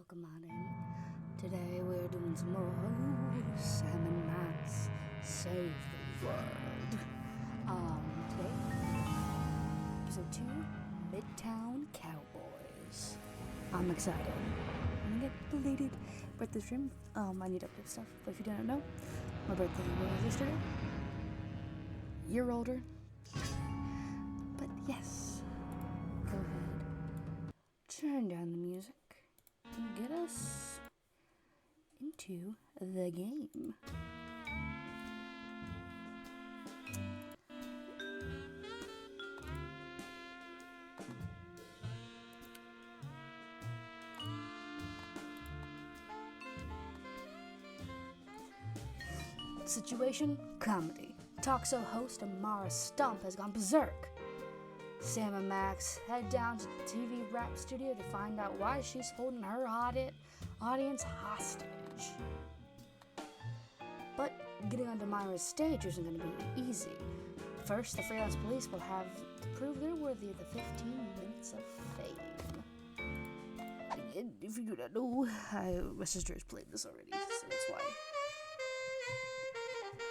welcome on in. Today we're doing some more Sam and Max Save the World. Today, episode 2, Midtown Cowboys. I'm excited. I'm gonna get belated birthday stream. I need to update stuff, but if you didn't know, my birthday was yesterday. Year older. But yes, go ahead, turn down the music and get us into the game. Situation, comedy. Talk show host Amara Stump has gone berserk. Sam and Max head down to the TV rap studio to find out why she's holding her audience hostage. But getting onto Myra's stage isn't going to be easy. First, the freelance police will have to prove they're worthy of the 15 minutes of fame. And if you do not know, my sister has played this already, so that's why.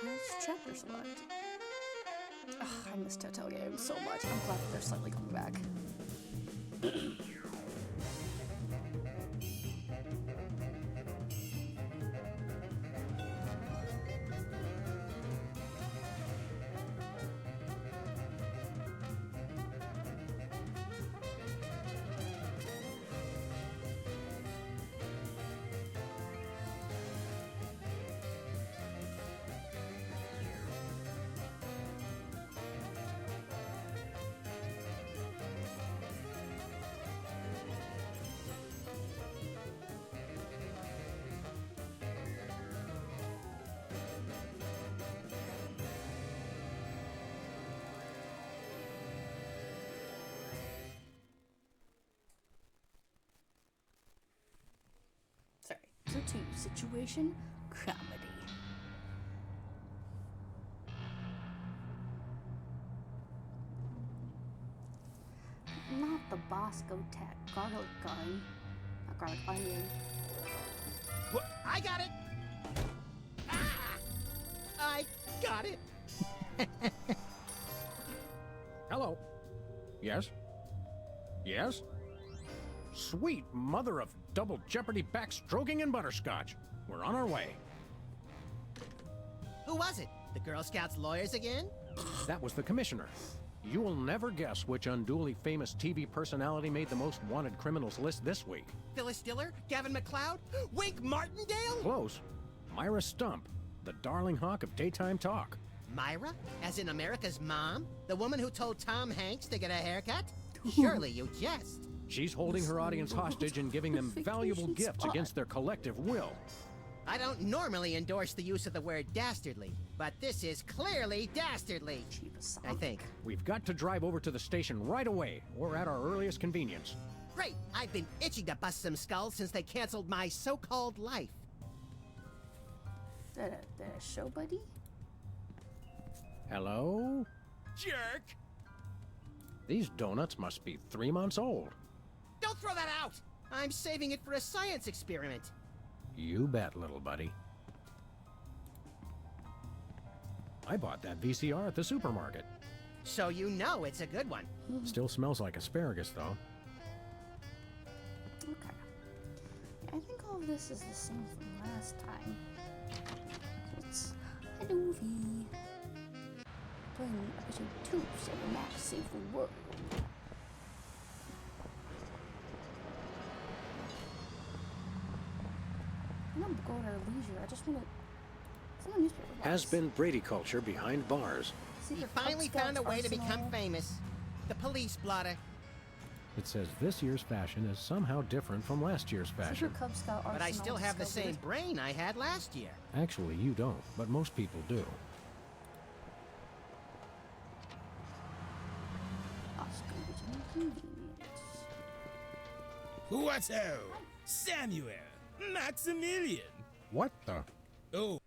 It's chapter select. Ugh, I miss Telltale games so much. I'm glad that they're slightly coming back. Sorry. So 2, situation, comedy. Not the Bosco Tech garlic gun. Not garlic onion. What? I got it! Ah! I got it! Hello. Yes? Yes? Sweet mother of double jeopardy backstroking and butterscotch. We're on our way. Who was it? The Girl Scouts lawyers again? That was the commissioner. You will never guess which unduly famous TV personality made the most wanted criminals list this week. Phyllis Diller? Gavin McLeod? Wink Martindale? Close. Myra Stump, the darling hawk of daytime talk. Myra? As in America's mom? The woman who told Tom Hanks to get a haircut? Surely you jest. She's holding her audience hostage and giving them valuable gifts against their collective will. I don't normally endorse the use of the word dastardly, but this is clearly dastardly. I think. We've got to drive over to the station right away, or at our earliest convenience. Great! I've been itching to bust some skulls since they canceled my so-called life. The show buddy? Hello? Jerk! These donuts must be 3 months old. Don't throw that out! I'm saving it for a science experiment. You bet, little buddy. I bought that VCR at the supermarket. So you know it's a good one. Still smells like asparagus, though. Okay. I think all of this is the same from last time. So it's a movie. Playing episode 2, Sam and Max Save the World. I'm not going at leisure. I just want to. Some newspaper. Has been Brady culture behind bars. He finally found a way to become famous. The police blotter. It says this year's fashion is somehow different from last year's fashion. Cub Scout But I still have the same brain I had last year. Actually, you don't, but most people do. What's ho? Samuel, Maximilian. What the? Oh.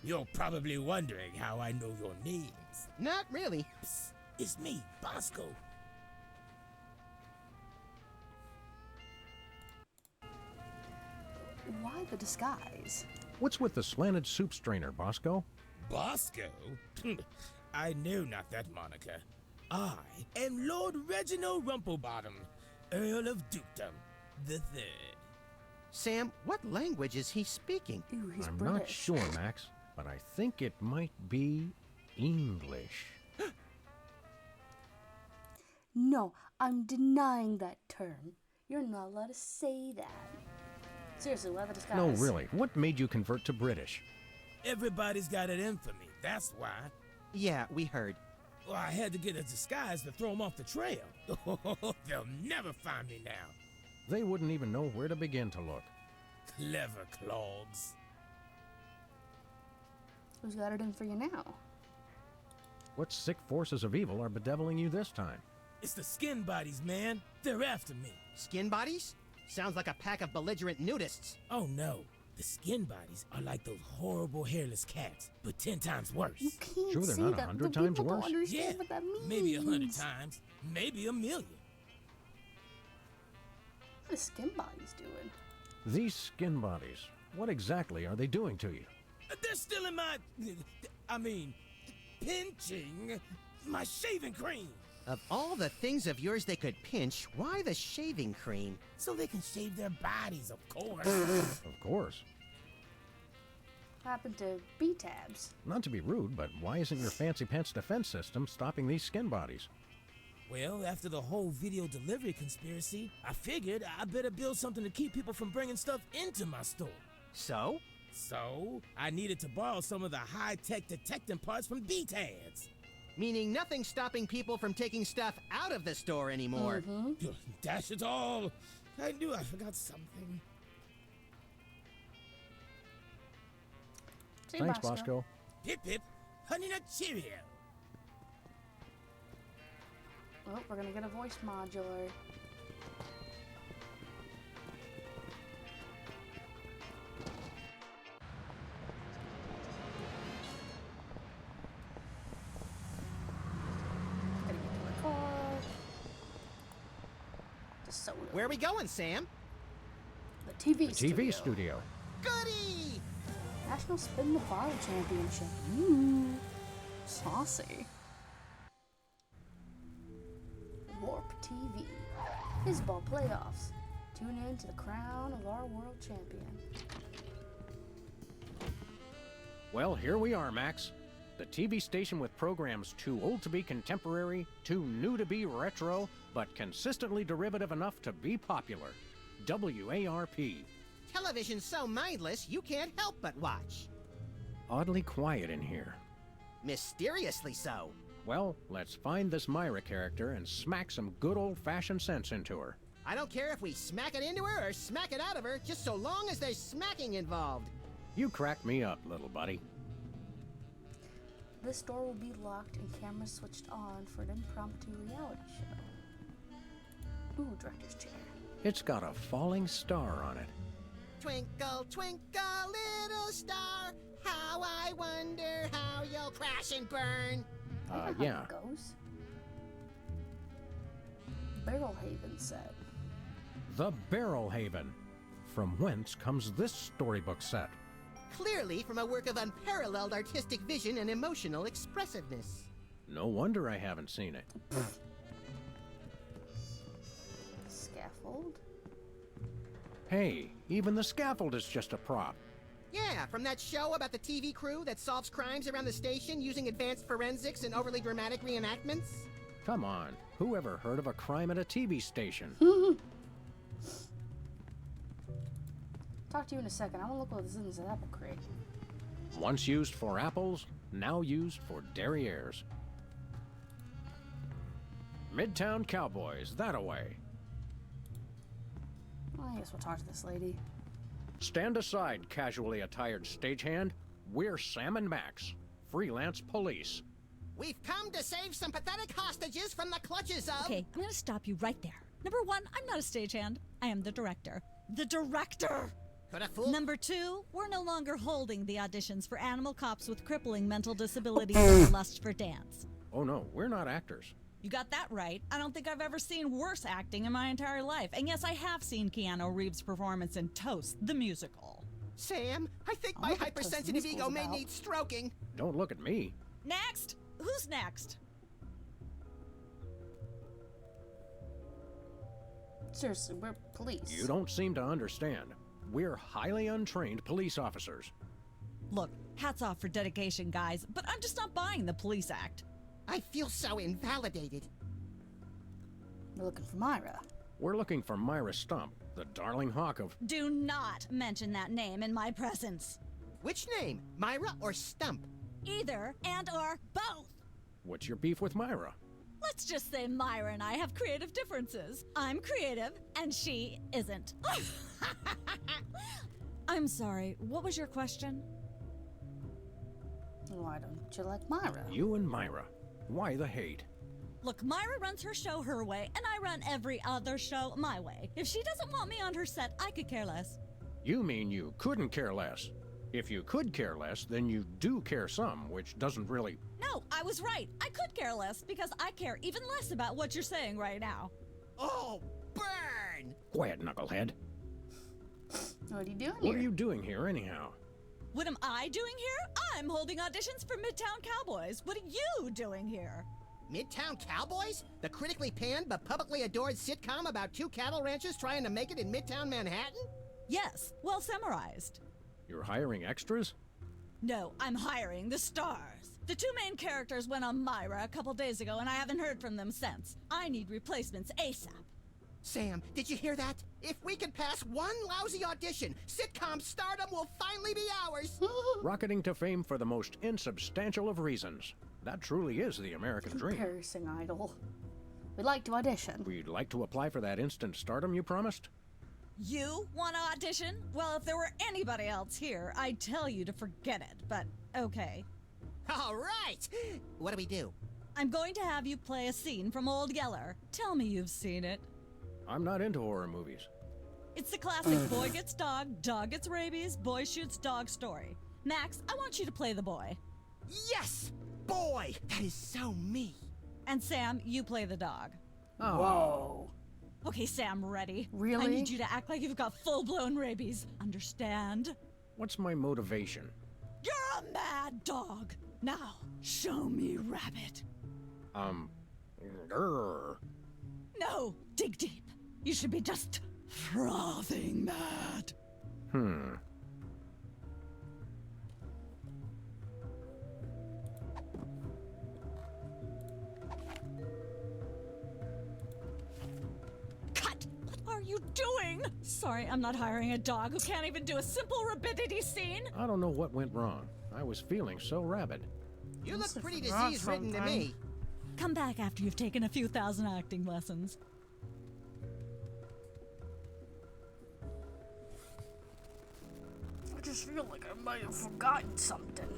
You're probably wondering how I know your names. Not really. Psst, it's me, Bosco. why the disguise? What's with the slanted soup strainer, Bosco? Bosco? I know not that moniker. I am Lord Reginald Rumplebottom, Earl of Dukedom the Third. Sam, what language is he speaking? Ooh, he's I'm British. not sure, Max, but I think it might be English. No, I'm denying that term. You're not allowed to say that. Seriously, why the disguise? No, really. What made you convert to British? Everybody's got it in for me, that's why. Yeah, we heard. Well, I had to get a disguise to throw them off the trail. They'll never find me now. They wouldn't even know where to begin to look. Clever clogs. Who's got it in for you now? What sick forces of evil are bedeviling you this time? It's the skin bodies, man. They're after me. Skin bodies? Sounds like a pack of belligerent nudists. Oh no. The skin bodies are like those horrible hairless cats, but 10 times worse. You can't Sure they're say not that. 100 The times people worse? don't understand Yeah, what that means. maybe 100 times, maybe 1,000,000. What are skin bodies doing? These skin bodies, what exactly are they doing to you? They're still in pinching my shaving cream. Of all the things of yours they could pinch, why the shaving cream? So they can shave their bodies, of course. Of course. What happened to B-tabs? Not to be rude, but why isn't your fancy pants defense system stopping these skin bodies? Well, after the whole video delivery conspiracy, I figured I better build something to keep people from bringing stuff into my store. So? So, I needed to borrow some of the high-tech detecting parts from B-Tads. Meaning nothing stopping people from taking stuff out of the store anymore. Dash it all! I knew I forgot something. Say Thanks, Bosco. Pip pip, honey nut Cheerio. Oh, we're gonna get a voice modular. Gotta get to the car. The soda. Where are we going, Sam? The TV TV studio. Goody! National Spin the Bottle Championship. Ooh, saucy. Warp TV. Baseball playoffs. Tune in to the crown of our world champion. Well, here we are, Max. The TV station with programs too old to be contemporary, too new to be retro, but consistently derivative enough to be popular. WARP. Television's so mindless, you can't help but watch. Oddly quiet in here. Mysteriously so. Well, let's find this Myra character and smack some good old-fashioned sense into her. I don't care if we smack it into her or smack it out of her, just so long as there's smacking involved. You crack me up, little buddy. This door will be locked and cameras switched on for an impromptu reality show. Ooh, director's chair. It's got a falling star on it. Twinkle, twinkle, little star, how I wonder how you'll crash and burn. I know how Yeah. it goes. Barrel Haven set. The Barrel Haven. From whence comes this storybook set? Clearly from a work of unparalleled artistic vision and emotional expressiveness. No wonder I haven't seen it. Scaffold. Hey, even the scaffold is just a prop. Yeah, from that show about the TV crew that solves crimes around the station using advanced forensics and overly dramatic reenactments. Come on, who ever heard of a crime at a TV station? Talk to you in a second. I want to look what this is in this apple crate. Once used for apples, now used for derrieres. Midtown Cowboys, that-a-way. Well, I guess we'll talk to this lady. Stand aside, casually attired stagehand. We're Sam and Max, freelance police. We've come to save some pathetic hostages from the clutches of... Okay, I'm gonna stop you right there. Number one, I'm not a stagehand. I am the director. The director! Could a fool... Number two, we're no longer holding the auditions for animal cops with crippling mental disabilities and lust for dance. Oh no, we're not actors. You got that right. I don't think I've ever seen worse acting in my entire life. And yes, I have seen Keanu Reeves' performance in Toast, the musical. Sam, I think I my wonder what Toast the hypersensitive Musical's ego may about. need stroking. Don't look at me. Next? Who's next? Seriously, we're police. You don't seem to understand. We're highly untrained police officers. Look, hats off for dedication, guys, but I'm just not buying the police act. I feel so invalidated. We're looking for Myra. We're looking for Myra Stump, the darling hawk of... Do not mention that name in my presence. Which name, Myra or Stump? Either and or both. What's your beef with Myra? Let's just say Myra and I have creative differences. I'm creative, and she isn't. I'm sorry, what was your question? Why don't you like Myra? You and Myra. Why the hate? Look, Myra runs her show her way, and I run every other show my way. If she doesn't want me on her set, I could care less. You mean you couldn't care less. If you could care less, then you do care some, which doesn't really... No, I was right. I could care less because I care even less about what you're saying right now. Oh, burn! Quiet, knucklehead. What are you doing What here? are you doing here, anyhow? What am I doing here? I'm holding auditions for Midtown Cowboys. What are you doing here? Midtown Cowboys? The critically panned but publicly adored sitcom about two cattle ranchers trying to make it in Midtown Manhattan? Yes, well summarized. You're hiring extras? No, I'm hiring the stars. The two main characters went on Myra a couple days ago, and I haven't heard from them since. I need replacements ASAP. Sam, did you hear that? If we can pass one lousy audition, sitcom stardom will finally be ours. Rocketing to fame for the most insubstantial of reasons. That truly is the American dream. Comparison idol. We'd like to audition. We'd like to apply for that instant stardom you promised? You want to audition? Well, if there were anybody else here, I'd tell you to forget it, but okay. All right! What do we do? I'm going to have you play a scene from Old Yeller. Tell me you've seen it. I'm not into horror movies. It's the classic boy gets dog, dog gets rabies, boy shoots dog story. Max, I want you to play the boy. Yes! Boy, that is so me. And Sam, you play the dog. Oh, Whoa. Okay, Sam, ready? Really? I need you to act like you've got full-blown rabies. Understand? what's my motivation? You're a mad dog. Now, show me rabbit. Grr. No, dig deep. You should be just frothing mad. Cut! What are you doing? Sorry, I'm not hiring a dog who can't even do a simple rabidity scene. I don't know what went wrong. I was feeling so rabid. You Must look have pretty forgot disease-ridden to something. me. Come back after you've taken a few thousand acting lessons. I just feel like I might have forgotten something.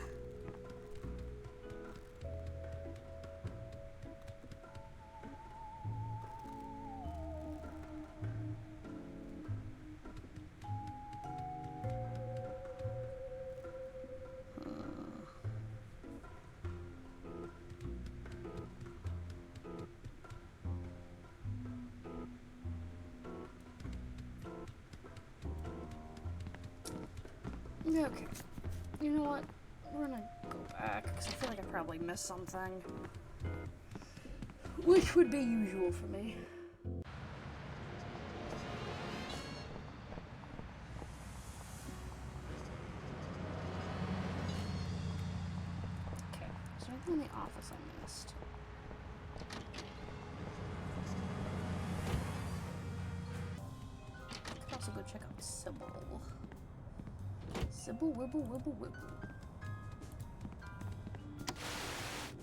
Okay. You know what? We're gonna go back, because I feel like I probably missed something. Which would be usual for me. Okay, so anything in the office I missed? I could also go check out Sybil. Sybil, wibble, wibble, wibble.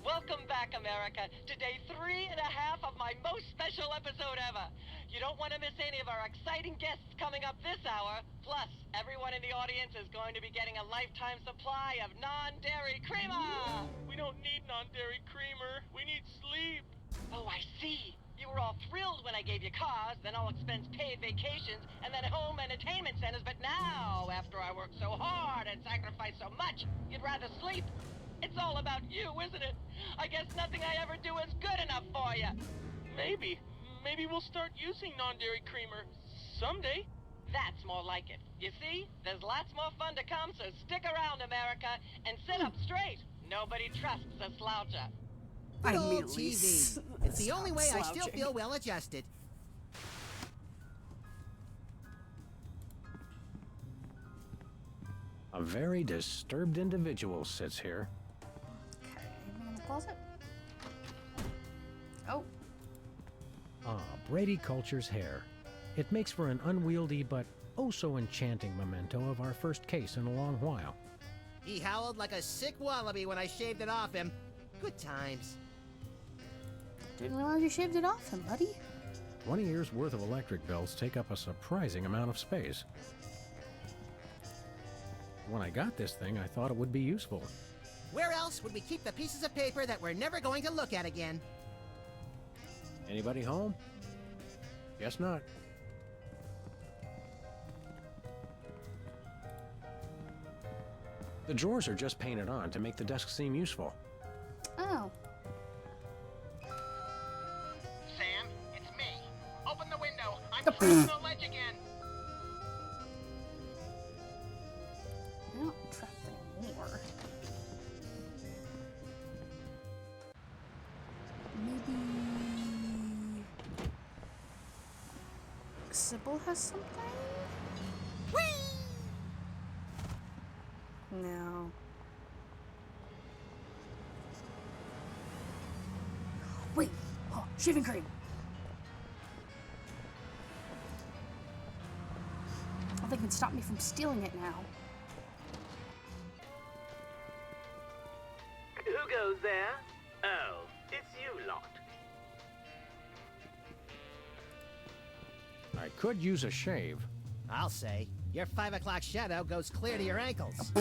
Welcome back, America, to day 3.5 of my most special episode ever. You don't want to miss any of our exciting guests coming up this hour. Plus, everyone in the audience is going to be getting a lifetime supply of non-dairy creamer. We don't need non-dairy creamer. We need sleep. Oh, I see. You were all thrilled when I gave you cars, then all expense paid vacations, and then home entertainment centers. But now, after I worked so hard and sacrificed so much, you'd rather sleep. It's all about you, isn't it? I guess nothing I ever do is good enough for you. Maybe we'll start using non-dairy creamer someday. That's more like it. You see, there's lots more fun to come, so stick around, America, and sit up straight. Nobody trusts a sloucher. Good I old immediately TV. It's the only way I still slouching. feel well adjusted. A very disturbed individual sits here. Okay, anything in the closet? Oh, Ah, Brady Culture's hair. It makes for an unwieldy but oh so enchanting memento of our first case in a long while. He howled like a sick wallaby when I shaved it off him. Good times. didn't realize you shaved it off him, buddy. 20 years worth of electric bills take up a surprising amount of space. When I got this thing, I thought it would be useful. Where else would we keep the pieces of paper that we're never going to look at again? Anybody home? Guess not. The drawers are just painted on to make the desk seem useful. Oh. Sam, it's me. Open the window. I'm trapped on the ledge again. You're not trapped anymore. Maybe Sybil has something? Whee! No. Wait! Oh, shaving cream! Oh, they can stop me from stealing it now. Who goes there? Oh, it's you lot. I could use a shave. I'll say. Your 5 o'clock shadow goes clear to your ankles.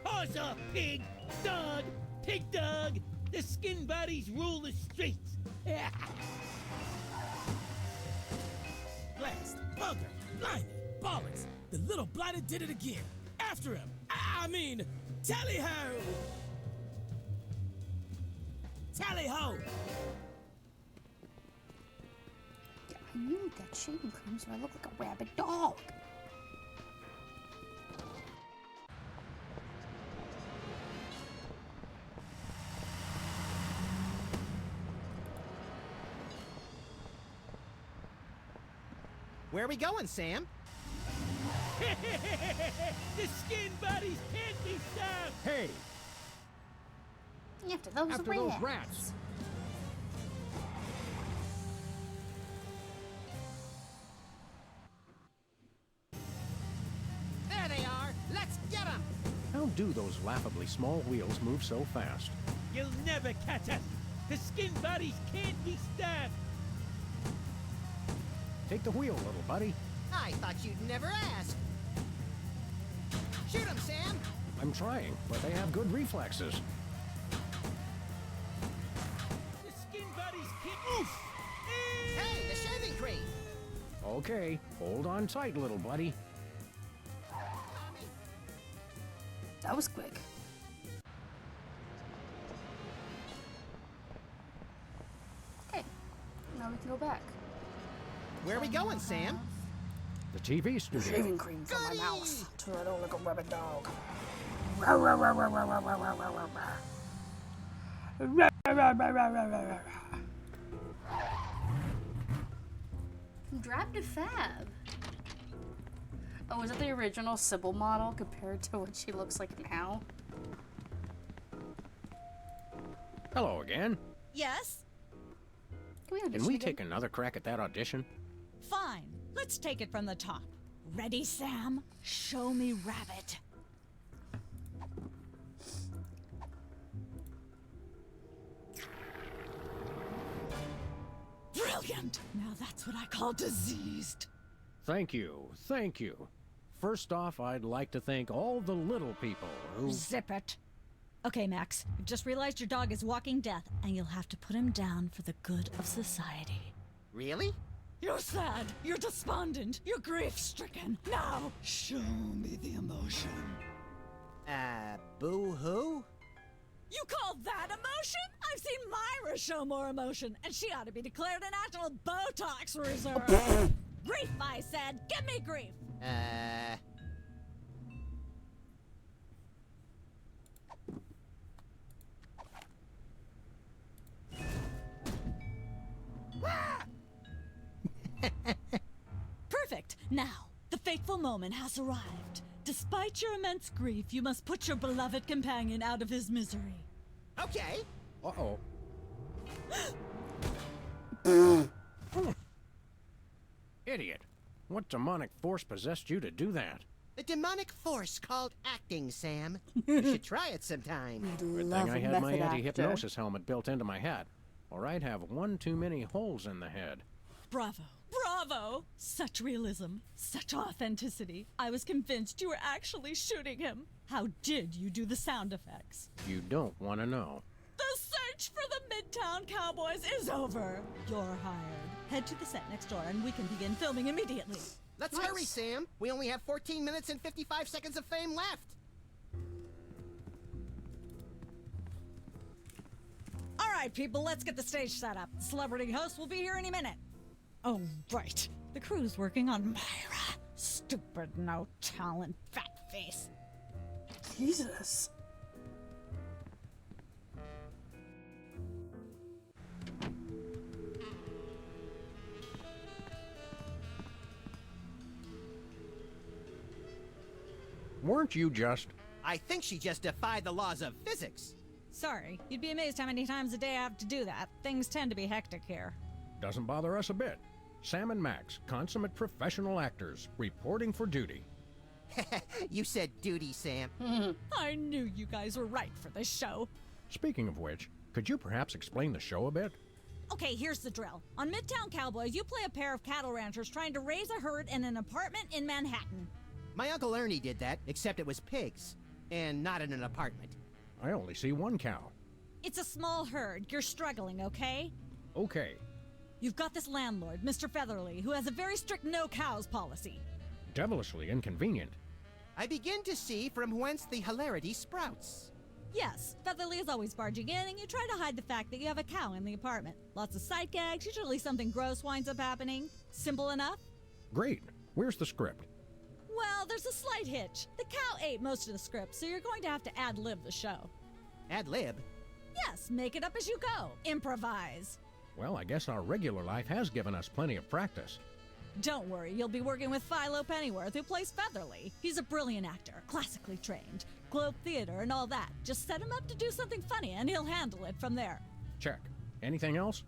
Horse or pig, dog, pig dog. The skin bodies rule the streets. Blast, bugger, blimey, bollocks. The little blighter did it again. After him. I mean, tally-ho! Tally-ho! Yeah, I need that shaving cream so I look like a rabid dog. Where are we going, Sam? The skin bodies can't be stopped! Hey! After those After rats. those rats! There they are. Let's get them. How do those laughably small wheels move so fast? You'll never catch us! The skin bodies can't be stopped! Take the wheel, little buddy. I thought you'd never ask. Shoot him, Sam. I'm trying, but they have good reflexes. The skin bodies can't... Oof! Hey, the shaving cream. Okay, hold on tight, little buddy. That was quick. Okay, now we can go back. Where are we going, Sam? The TV studio. Shaving cream for my mouth so I don't look a rabid dog. Drab to Fab. Oh, is that the original Sybil model compared to what she looks like now? Hello again. Yes? Can we take another crack at that audition? Fine. Let's take it from the top. Ready, Sam? Show me Rabbit. Brilliant! Now that's what I call diseased. Thank you, thank you. First off, I'd like to thank all the little people who... Zip it. Okay, Max. You've just realized your dog is walking death, and you'll have to put him down for the good of society. Really? You're sad. You're despondent. You're grief-stricken. Now, show me the emotion. Boo-hoo? You call that emotion? show more emotion, and she ought to be declared a national Botox reserve. Grief, I said. Give me grief. Perfect. Now, the fateful moment has arrived. Despite your immense grief, you must put your beloved companion out of his misery. Okay. Uh-oh. Idiot. What demonic force possessed you to do that? The demonic force called acting, Sam. You should try it sometime. Good Love thing I a had my method actor. anti-hypnosis helmet built into my head, or I'd have one too many holes in the head. Bravo. Bravo! Such realism, such authenticity. I was convinced you were actually shooting him. How did you do the sound effects? You don't want to know. The search for the Midtown Cowboys is over. You're hired. Head to the set next door and we can begin filming immediately. Let's hurry, Sam. We only have 14 minutes and 55 seconds of fame left. All right, people, let's get the stage set up. The celebrity host will be here any minute. Oh, right. The crew's working on Myra. Stupid, no talent, fat face. Jesus. Weren't you just... I think she just defied the laws of physics. Sorry, you'd be amazed how many times a day I have to do that. Things tend to be hectic here. Doesn't bother us a bit. Sam and Max, consummate professional actors, reporting for duty. You said duty, Sam. I knew you guys were right for this show. Speaking of which, could you perhaps explain the show a bit? Okay, here's the drill. On Midtown Cowboys, you play a pair of cattle ranchers trying to raise a herd in an apartment in Manhattan. My Uncle Ernie did that, except it was pigs. And not in an apartment. I only see one cow. It's a small herd. You're struggling, okay? Okay, You've got this landlord, Mr. Featherly, who has a very strict no cows policy. devilishly inconvenient. I begin to see from whence the hilarity sprouts. Yes, Featherly is always barging in, and you try to hide the fact that you have a cow in the apartment. Lots of sight gags, usually something gross winds up happening. Simple enough? Great. Where's the script? Well, there's a slight hitch. The cow ate most of the script, so you're going to have to ad-lib the show. Ad-lib? Yes, make it up as you go. Improvise. Well, I guess our regular life has given us plenty of practice. Don't worry, you'll be working with Philo Pennyworth, who plays Featherly. He's a brilliant actor, classically trained, Globe Theater and all that. Just set him up to do something funny, and he'll handle it from there. Check. Anything else?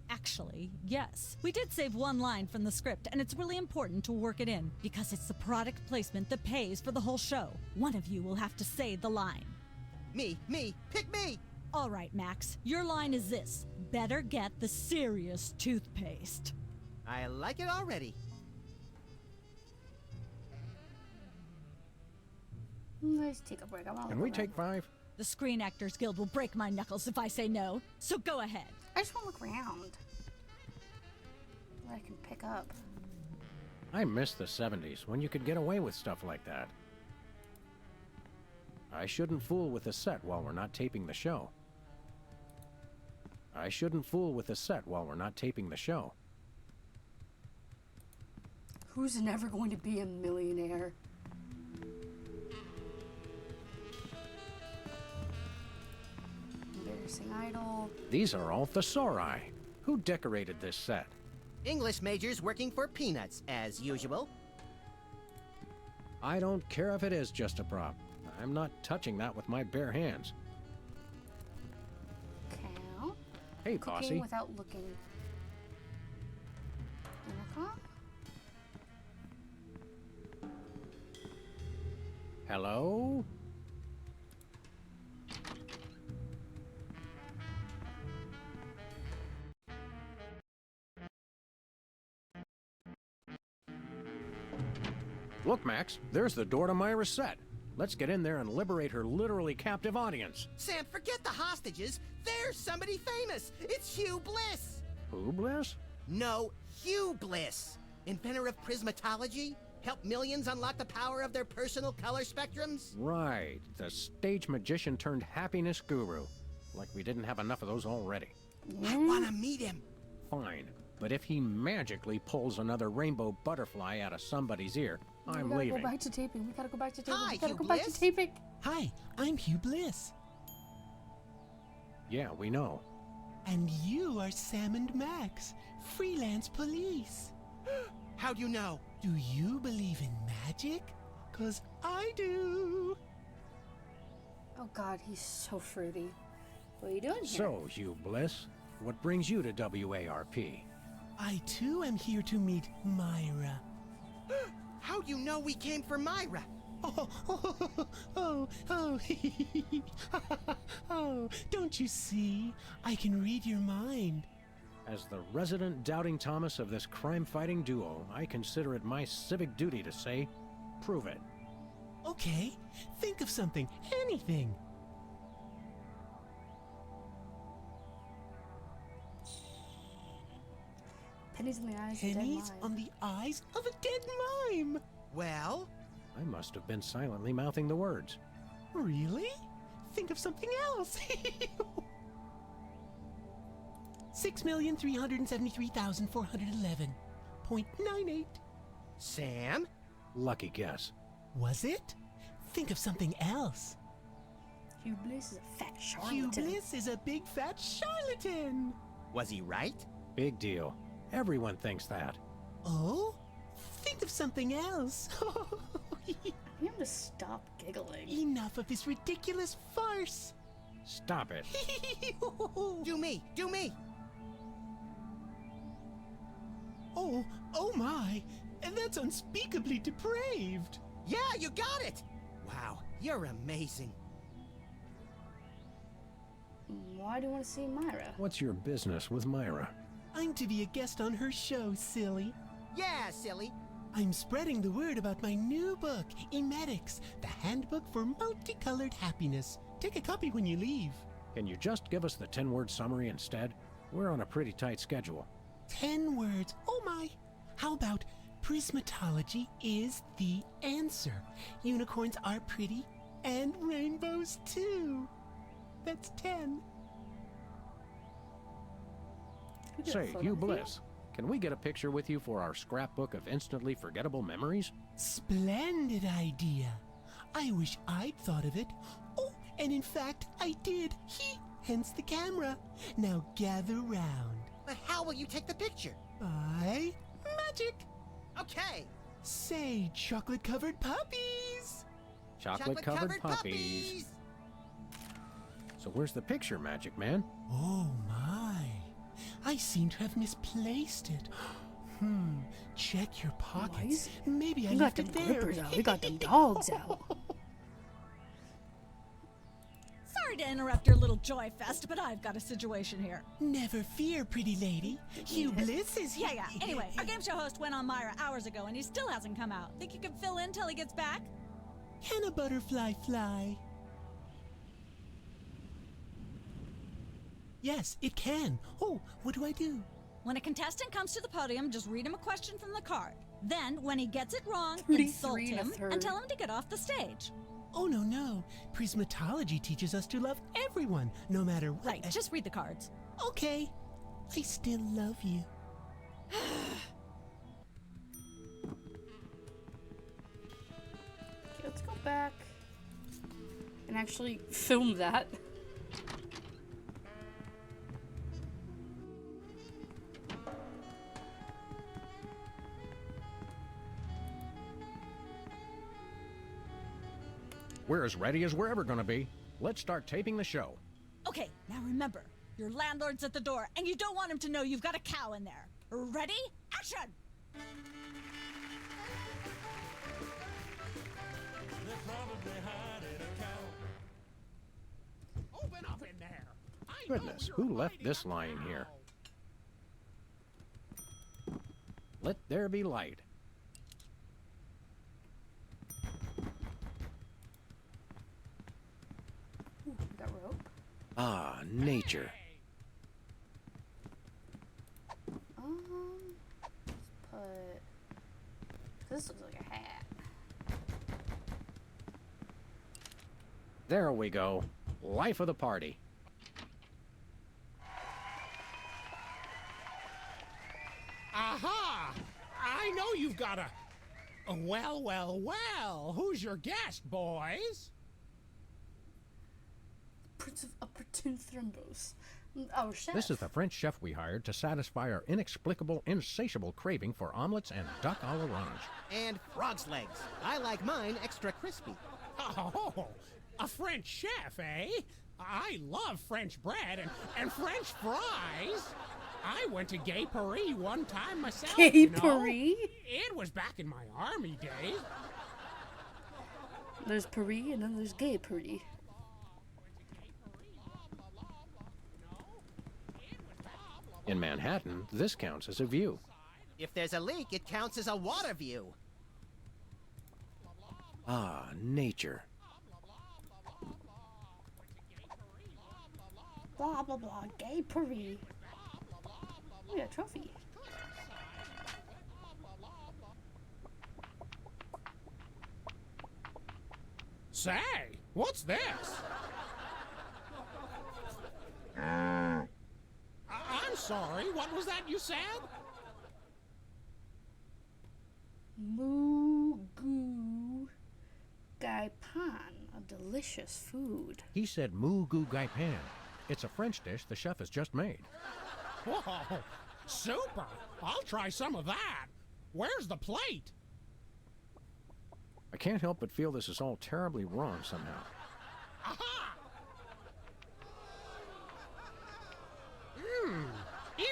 Actually, yes. We did save one line from the script, and it's really important to work it in, because it's the product placement that pays for the whole show. One of you will have to say the line. Me, pick me! All right, Max, your line is this. Better get the serious toothpaste. I like it already. Let's take a break. I want Can we take 5? The Screen Actors Guild will break my knuckles if I say no, so go ahead. I just want to look around. What I can pick up. I miss the 70s, when you could get away with stuff like that. I shouldn't fool with the set while we're not taping the show. I shouldn't fool with the set while we're not taping the show. Who's never going to be a millionaire? Embarrassing idol. These are all thesauri. Who decorated this set? English majors working for peanuts, as usual. I don't care if it is just a prop. I'm not touching that with my bare hands. Cow. Hey, Cooking bossy. without looking. Intercom? Hello? Look, Max, there's the door to Myra's set. Let's get in there and liberate her literally captive audience. Sam, forget the hostages. There's somebody famous. It's Hugh Bliss. Who, Bliss? No, Hugh Bliss. Inventor of prismatology. Helped millions unlock the power of their personal color spectrums. Right, the stage magician turned happiness guru. Like we didn't have enough of those already. I want to meet him. Fine. But if he magically pulls another rainbow butterfly out of somebody's ear, I'm We gotta leaving. go back to taping. We gotta go back to taping. Hi, we gotta Hugh go back to Bliss. taping. Hi, I'm Hugh Bliss. Yeah, we know. And you are Sam and Max, freelance police. How do you know? Do you believe in magic? 'Cause I do. Oh God, he's so fruity. What are you doing here? So, Hugh Bliss, what brings you to WARP? I too am here to meet Myra. How do you know we came for Myra? Oh, don't you see? I can read your mind. As the resident doubting Thomas of this crime-fighting duo, I consider it my civic duty to say, prove it. Okay, think of something, anything. Pennies in the eyes of a dead Pennies mime. on the eyes of a dead mime. Well, I must have been silently mouthing the words. Really? Think of something else. 6,373,411.98. Sam? Lucky guess. Was it? Think of something else. Hugh Bliss is a fat Hugh charlatan. Bliss is a big fat charlatan. Was he right? Big deal. Everyone thinks that. Oh? Think of something else. I need him to stop giggling. Enough of this ridiculous farce. Stop it. Do me, do me. Oh my. And that's unspeakably depraved. Yeah, you got it. Wow, you're amazing. Why do you want to see Myra? What's your business with Myra? I'm to be a guest on her show, silly. Yeah, silly. I'm spreading the word about my new book, Emetics, the Handbook for Multicolored Happiness. Take a copy when you leave. Can you just give us the 10-word summary instead? We're on a pretty tight schedule. 10 words. Oh my. How about prismatology is the answer? Unicorns are pretty, and rainbows too. That's 10. We get a Say, photo Hugh with you? Bliss, can we get a picture with you for our scrapbook of instantly forgettable memories? Splendid idea. I wish I'd thought of it. Oh, and in fact, I did. Hence the camera. Now gather round. But how will you take the picture? By magic. Okay. Say, chocolate-covered puppies. Chocolate-covered puppies. So where's the picture, Magic Man? Oh my. I seem to have misplaced it. Check your pockets. Maybe I We got left them it there. grippers out. We got them dogs out. Sorry to interrupt your little joy fest, but I've got a situation here. Never fear, pretty lady. Hugh Bliss is here. Yeah. Anyway, our game show host went on Myra hours ago, and he still hasn't come out. Think you can fill in till he gets back? Can a butterfly fly? Yes, it can. Oh, what do I do? When a contestant comes to the podium, just read him a question from the card. Then, when he gets it wrong, 33 insult and a him third. and tell him to get off the stage. Oh, no. Prismatology teaches us to love everyone, no matter what. Right, just read the cards. Okay. I still love you. Okay, let's go back and actually film that. We're as ready as we're ever gonna be. Let's start taping the show. Okay, now remember, your landlord's at the door, and you don't want him to know you've got a cow in there. Ready? Action! Open up in there. I know Goodness, you're who left hiding this a line cow. here? Let there be light. Ooh, we got rope. Ah, nature. Let's put. This looks like a hat. There we go. Life of the party. I know you've got a... Well, well, well. Who's your guest, boys? Prince of Upperton Thrombos. Our chef. This is the French chef we hired to satisfy our inexplicable, insatiable craving for omelets and duck à l'orange. And frog's legs. I like mine extra crispy. Oh, a French chef, eh? I love French bread and French fries. I went to Gay Paris one time myself. Gay you know? Paris? It was back in my army days. There's Paris and then there's Gay Paris. In Manhattan, this counts as a view. If there's a leak, it counts as a water view. Ah, nature. Blah, blah, blah. Gay Paris. Oh, yeah, trophy. Say, what's this? I'm sorry, what was that you said? Mugu Gaipan, a delicious food. He said moo goo gai pan. It's a French dish the chef has just made. Whoa, super! I'll try some of that. Where's the plate? I can't help but feel this is all terribly wrong somehow. Aha!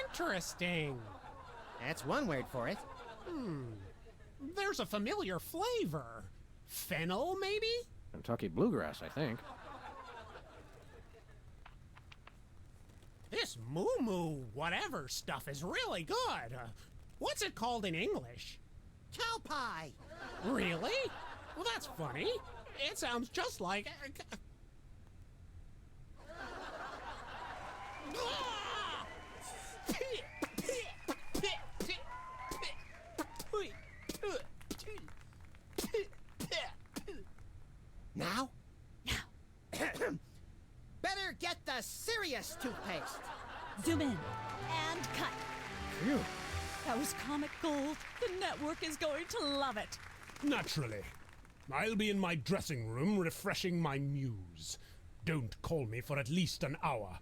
Interesting. That's one word for it. There's a familiar flavor. Fennel, maybe? Kentucky bluegrass, I think. This moo-moo whatever stuff is really good. What's it called in English? Cow pie. Really? Well, that's funny. It sounds just like... Now? Better get the serious toothpaste. Zoom in and cut. Phew. That was comic gold. The network is going to love it. Naturally. I'll be in my dressing room refreshing my muse. Don't call me for at least an hour.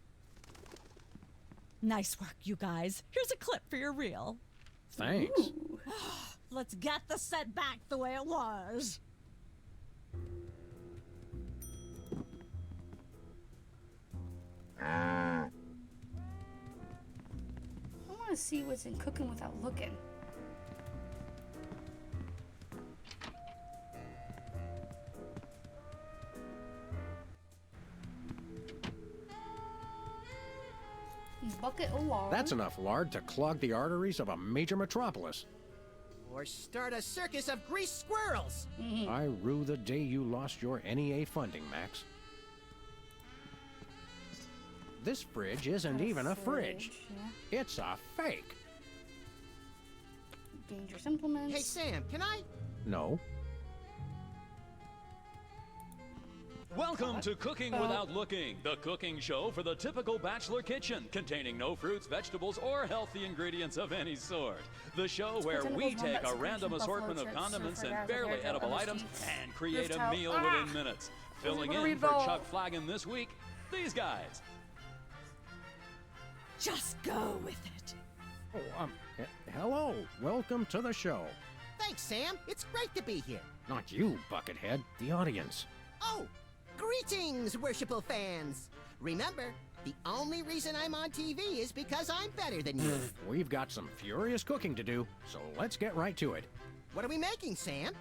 Nice work, you guys. Here's a clip for your reel. Thanks. Let's get the set back the way it was. I want to see what's in Cooking Without Looking. Bucket of lard. That's enough lard to clog the arteries of a major metropolis. Or start a circus of greased squirrels. I rue the day you lost your NEA funding, Max. This fridge isn't even a fridge. Yeah. It's a fake. Dangerous implements. Hey, Sam, can I? No. Welcome to Cooking Without Looking, the cooking show for the typical bachelor kitchen, containing no fruits, vegetables, or healthy ingredients of any sort. The show where we take a random assortment of condiments and barely edible items and create a meal within minutes. Filling in for Chuck Flagon this week, these guys. Just go with it. Oh, hello. Welcome to the show. Thanks, Sam. It's great to be here. Not you, Buckethead. The audience. Oh, greetings, worshipful fans. Remember, the only reason I'm on TV is because I'm better than you. We've got some furious cooking to do, so let's get right to it. What are we making, Sam?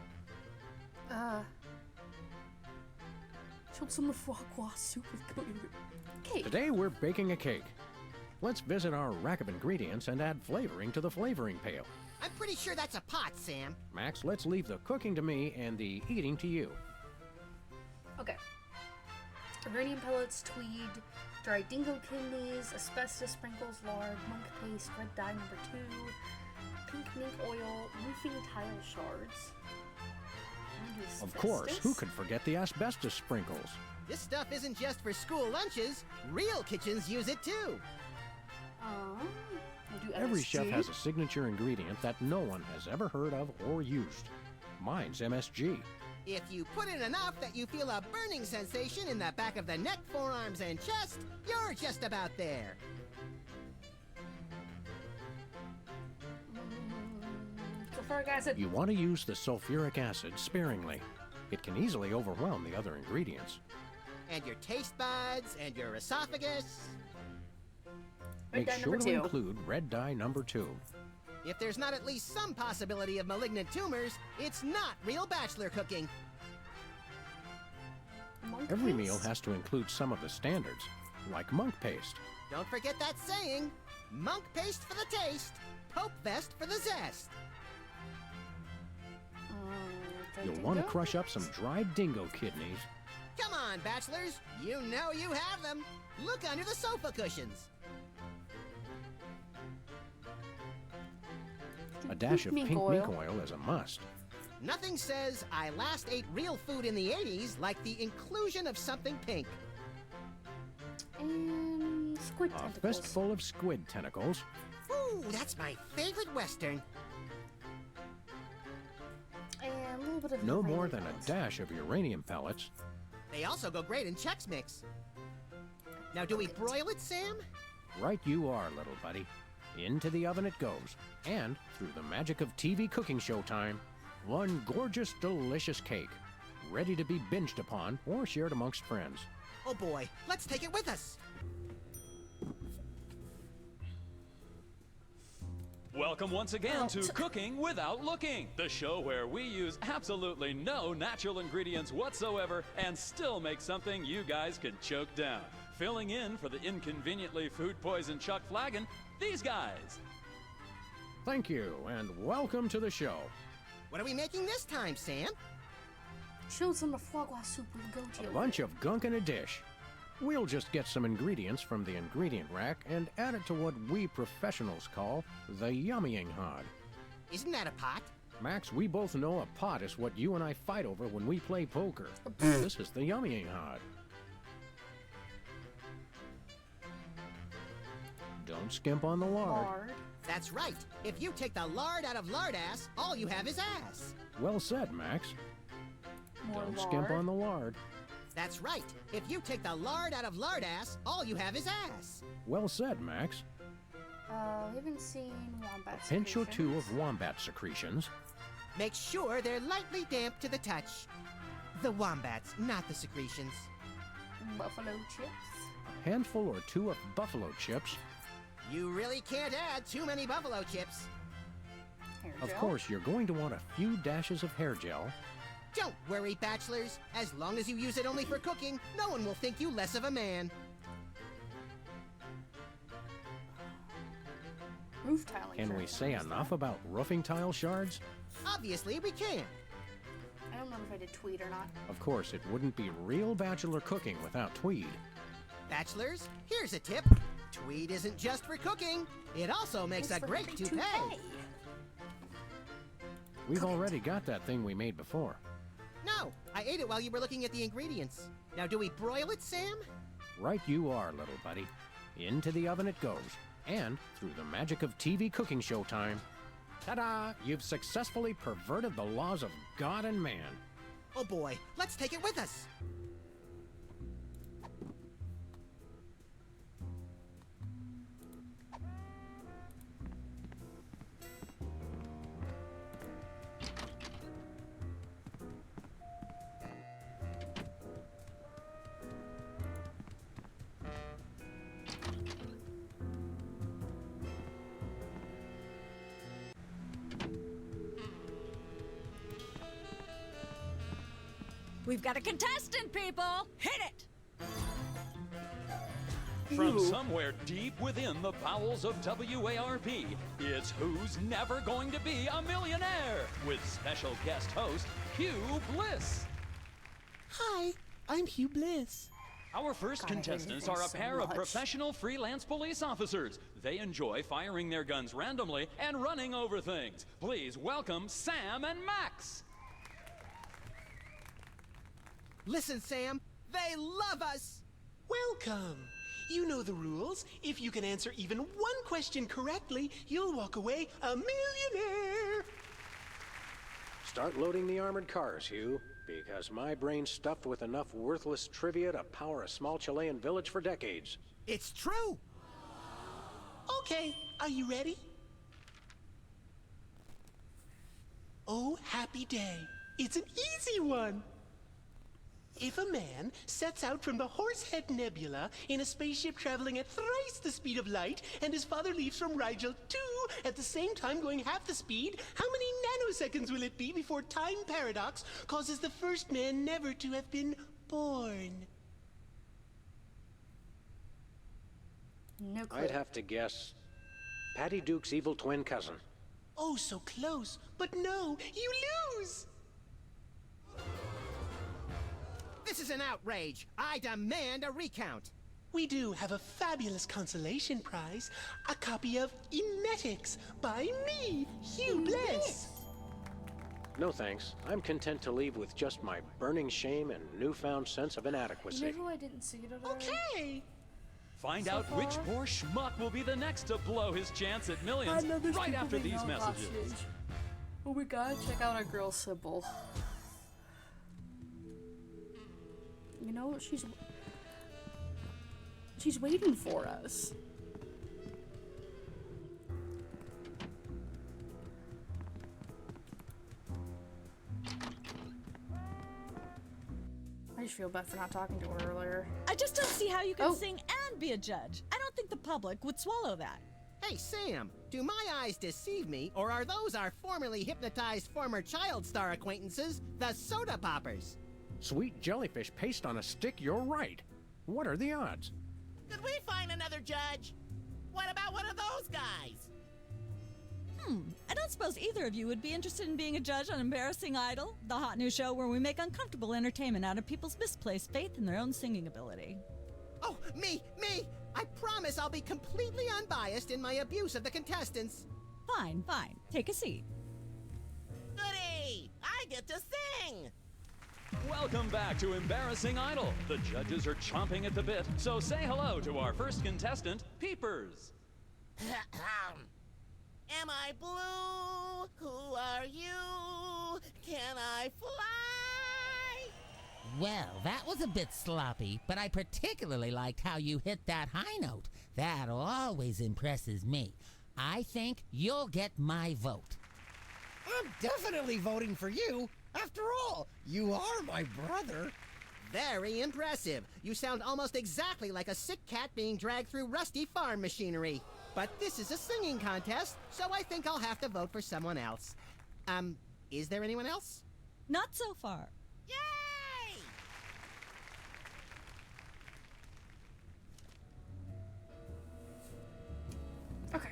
Some foie gras soup with cake. Today we're baking a cake. Let's visit our rack of ingredients and add flavoring to the flavoring pail. I'm pretty sure that's a pot, Sam. Max, let's leave the cooking to me and the eating to you. Okay. Iranian pellets, tweed, dried dingo kidneys, asbestos sprinkles, lard, monk paste, red dye number 2, pink mink oil, roofing tile shards. Of course, who could forget the asbestos sprinkles? This stuff isn't just for school lunches. Real kitchens use it too. They do Every chef MSG? has a signature ingredient that no one has ever heard of or used. Mine's MSG. If you put in enough that you feel a burning sensation in the back of the neck, forearms, and chest, you're just about there. Sulfuric acid. You want to use the sulfuric acid sparingly. It can easily overwhelm the other ingredients. And your taste buds, and your esophagus. Red Make dye sure number to 2. include red dye number 2. If there's not at least some possibility of malignant tumors, it's not real bachelor cooking. Monk Every paste? meal has to include some of the standards, like monk paste. Don't forget that saying, monk paste for the taste, pope vest for the zest. Dried You'll want to dingo? crush up some dried dingo kidneys. Come on, bachelors, you know you have them. Look under the sofa cushions. A dash of Mink pink oil. mink oil is a must. Nothing says I last ate real food in the 80s like the inclusion of something pink. And squid A tentacles. fistful of squid tentacles. Ooh, that's my favorite Western. And a little bit of No uranium more than pellets. a dash of uranium pellets. They also go great in Chex Mix. Now, do we broil it, Sam? Right you are, little buddy. Into the oven it goes. And, through the magic of TV cooking show time, one gorgeous, delicious cake. Ready to be binged upon or shared amongst friends. Oh boy, let's take it with us. Welcome once again to Cooking Without Looking, the show where we use absolutely no natural ingredients whatsoever and still make something you guys can choke down. Filling in for the inconveniently food-poisoned Chuck Flagon, these guys. Thank you, and welcome to the show. What are we making this time, Sam? Chilled summer foie gras soup with goat A yolk. bunch of gunk in a dish. We'll just get some ingredients from the ingredient rack and add it to what we professionals call the yummying hod. Isn't that a pot? Max, we both know a pot is what you and I fight over when we play poker. This is the yummying hod. Don't skimp on the lard. Lard. That's right. If you take the lard out of lard ass, all you have is ass. Well said, Max. More Don't lard. skimp on the lard. That's right. If you take the lard out of lard ass, all you have is ass. Well said, Max. We haven't seen wombat Pinch or two secretions. of wombat secretions. Make sure they're lightly damp to the touch. The wombats, not the secretions. Buffalo chips. A handful or two of buffalo chips. You really can't add too many buffalo chips. Hair Of gel. course, you're going to want a few dashes of hair gel. Don't worry, bachelors. As long as you use it only for cooking, no one will think you less of a man. Roof tiling. Can we shards. say enough about roofing tile shards? Obviously, we can. I don't remember if I did tweed or not. Of course, it wouldn't be real bachelor cooking without tweed. Bachelors, here's a tip. Tweed isn't just for cooking. It also makes It's a for great the toupee. We've already got that thing we made before. No, I ate it while you were looking at the ingredients. Now, do we broil it, Sam? Right you are, little buddy. Into the oven it goes. And, through the magic of TV cooking show time, ta-da! You've successfully perverted the laws of God and man. Oh boy, let's take it with us. We've got a contestant, people! Hit it! From somewhere deep within the bowels of WARP, it's Who's Never Going to Be a Millionaire with special guest host Hugh Bliss. Hi, I'm Hugh Bliss. Our first God, I hate contestants this are a so pair of much. professional freelance police officers. They enjoy firing their guns randomly and running over things. Please welcome Sam and Max. Listen, Sam, they love us. Welcome. You know the rules. If you can answer even one question correctly, you'll walk away a millionaire. Start loading the armored cars, Hugh, because my brain's stuffed with enough worthless trivia to power a small Chilean village for decades. It's true! Okay, are you ready? Oh, happy day. It's an easy one. If a man sets out from the Horsehead Nebula in a spaceship traveling at thrice the speed of light, and his father leaves from Rigel 2 at the same time going half the speed, how many nanoseconds will it be before time paradox causes the first man never to have been born? No clue. I'd have to guess Patty Duke's evil twin cousin. Oh, so close. But no, you lose! This is an outrage. I demand a recount. We do have a fabulous consolation prize, a copy of Emetics by me, Hugh Bliss. No thanks. I'm content to leave with just my burning shame and newfound sense of inadequacy. You know who I didn't see it already? Okay. Find So out which far? poor schmuck will be the next to blow his chance at millions right after these messages. Well, we gotta check out our girl Sybil. You know, she's waiting for us. I just feel bad for not talking to her earlier. I just don't see how you can Oh. sing and be a judge. I don't think the public would swallow that. Hey, Sam, do my eyes deceive me, or are those our formerly hypnotized former child star acquaintances, the Soda Poppers? Sweet jellyfish paste on a stick, you're right. What are the odds? Could we find another judge? What about one of those guys? I don't suppose either of you would be interested in being a judge on Embarrassing Idol, the hot new show where we make uncomfortable entertainment out of people's misplaced faith in their own singing ability. Oh, me! I promise I'll be completely unbiased in my abuse of the contestants. Fine. Take a seat. Goody! I get to sing! Welcome back to Embarrassing Idol. The judges are chomping at the bit, so say hello to our first contestant, Peepers. Am I blue? Who are you? Can I fly? Well, that was a bit sloppy, but I particularly liked how you hit that high note. That always impresses me. I think you'll get my vote. I'm definitely voting for you. After all, you are my brother. Very impressive. You sound almost exactly like a sick cat being dragged through rusty farm machinery. But this is a singing contest, so I think I'll have to vote for someone else. Is there anyone else? Not so far. Yay! Okay.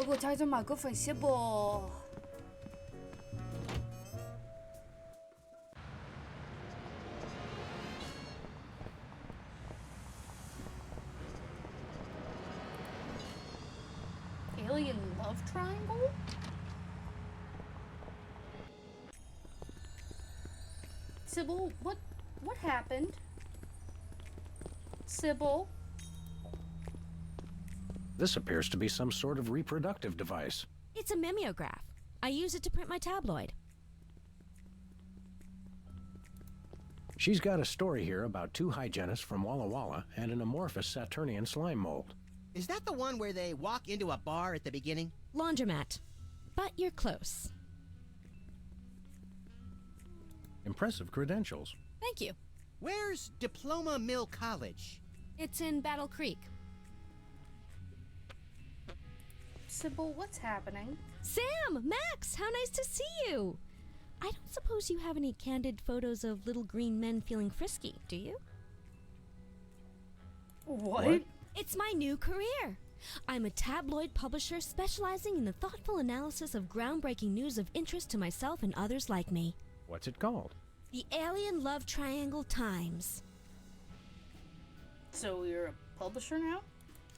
我猜中某個粉絲噃。Alien love triangle? Sybil, what happened? Sybil? This appears to be some sort of reproductive device. It's a mimeograph. I use it to print my tabloid. She's got a story here about two hygienists from Walla Walla and an amorphous Saturnian slime mold. Is that the one where they walk into a bar at the beginning? Laundromat. But you're close. Impressive credentials. Thank you. Where's Diploma Mill College? It's in Battle Creek. Sybil, what's happening? Sam! Max! How nice to see you! I don't suppose you have any candid photos of little green men feeling frisky, do you? What? It's my new career. I'm a tabloid publisher specializing in the thoughtful analysis of groundbreaking news of interest to myself and others like me. What's it called? The Alien Love Triangle Times. So you're a publisher now?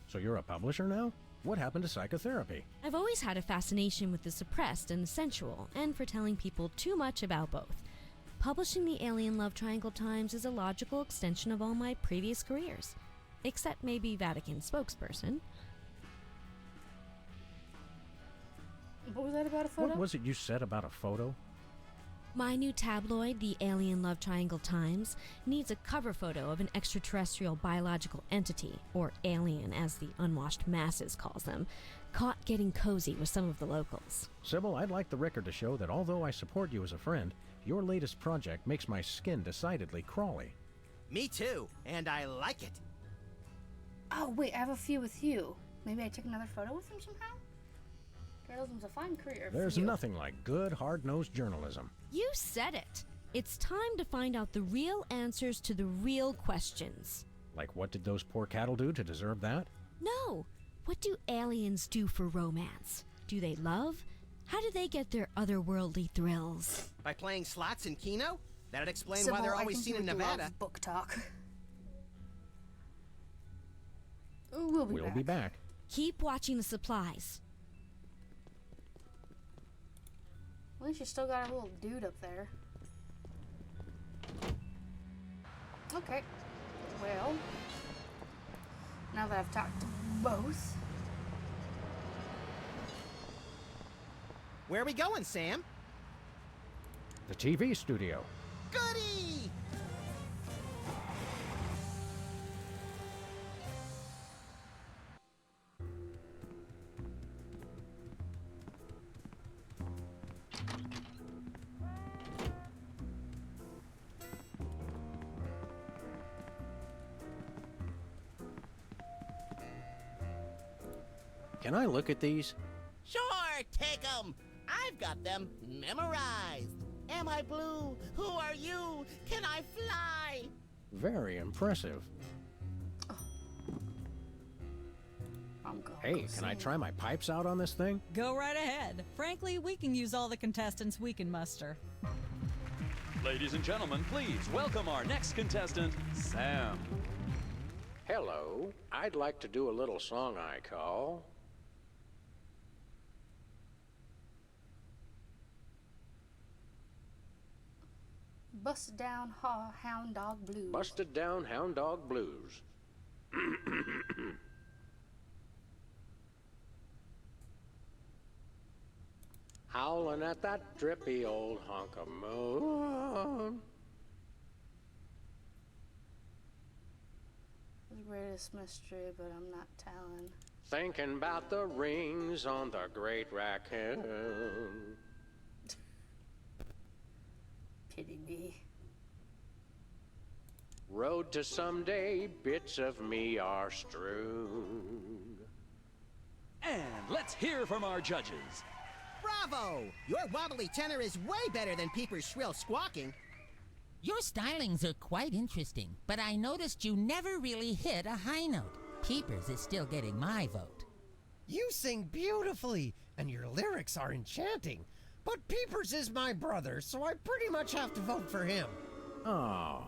So you're a publisher now? What happened to psychotherapy? I've always had a fascination with the suppressed and the sensual, and for telling people too much about both. Publishing the Alien Love Triangle Times is a logical extension of all my previous careers. Except maybe Vatican spokesperson. What was that about a photo? What was it you said about a photo? My new tabloid, the Alien Love Triangle Times, needs a cover photo of an extraterrestrial biological entity, or alien as the unwashed masses calls them, caught getting cozy with some of the locals. Sybil, I'd like the record to show that although I support you as a friend, your latest project makes my skin decidedly crawly. Me too, and I like it. Oh, wait, I have a few with you. Maybe I took another photo with him somehow? Journalism's a fine career. There's for you. nothing like good, hard-nosed journalism. You said it. It's time to find out the real answers to the real questions. Like, what did those poor cattle do to deserve that? No. What do aliens do for romance? Do they love? How do they get their otherworldly thrills? By playing slots in Keno? That'd explain Sybil, why they're I always think seen you in would Nevada. love book talk. We'll be back. Keep watching the supplies. At least you still got a little dude up there. Okay. Well, now that I've talked to both. Where are we going, Sam? The TV studio. Goody! Can I look at these? Sure, take them. I've got them memorized. Am I blue? Who are you? Can I fly? Very impressive. Hey, can I try my pipes out on this thing? Go right ahead. Frankly, we can use all the contestants we can muster. Ladies and gentlemen, please welcome our next contestant, Sam. Hello. I'd like to do a little song I call... Busted down hound dog blues. Busted Down Hound Dog Blues. Howling at that drippy old hunk of moon. The greatest mystery, but I'm not telling. Thinking about the rings on the great raccoon. Pity me. Road to someday, bits of me are strewn. And let's hear from our judges. Bravo! Your wobbly tenor is way better than Peeper's shrill squawking. Your stylings are quite interesting, but I noticed you never really hit a high note. Peepers is still getting my vote. You sing beautifully, and your lyrics are enchanting. But Peepers is my brother, so I pretty much have to vote for him. Oh.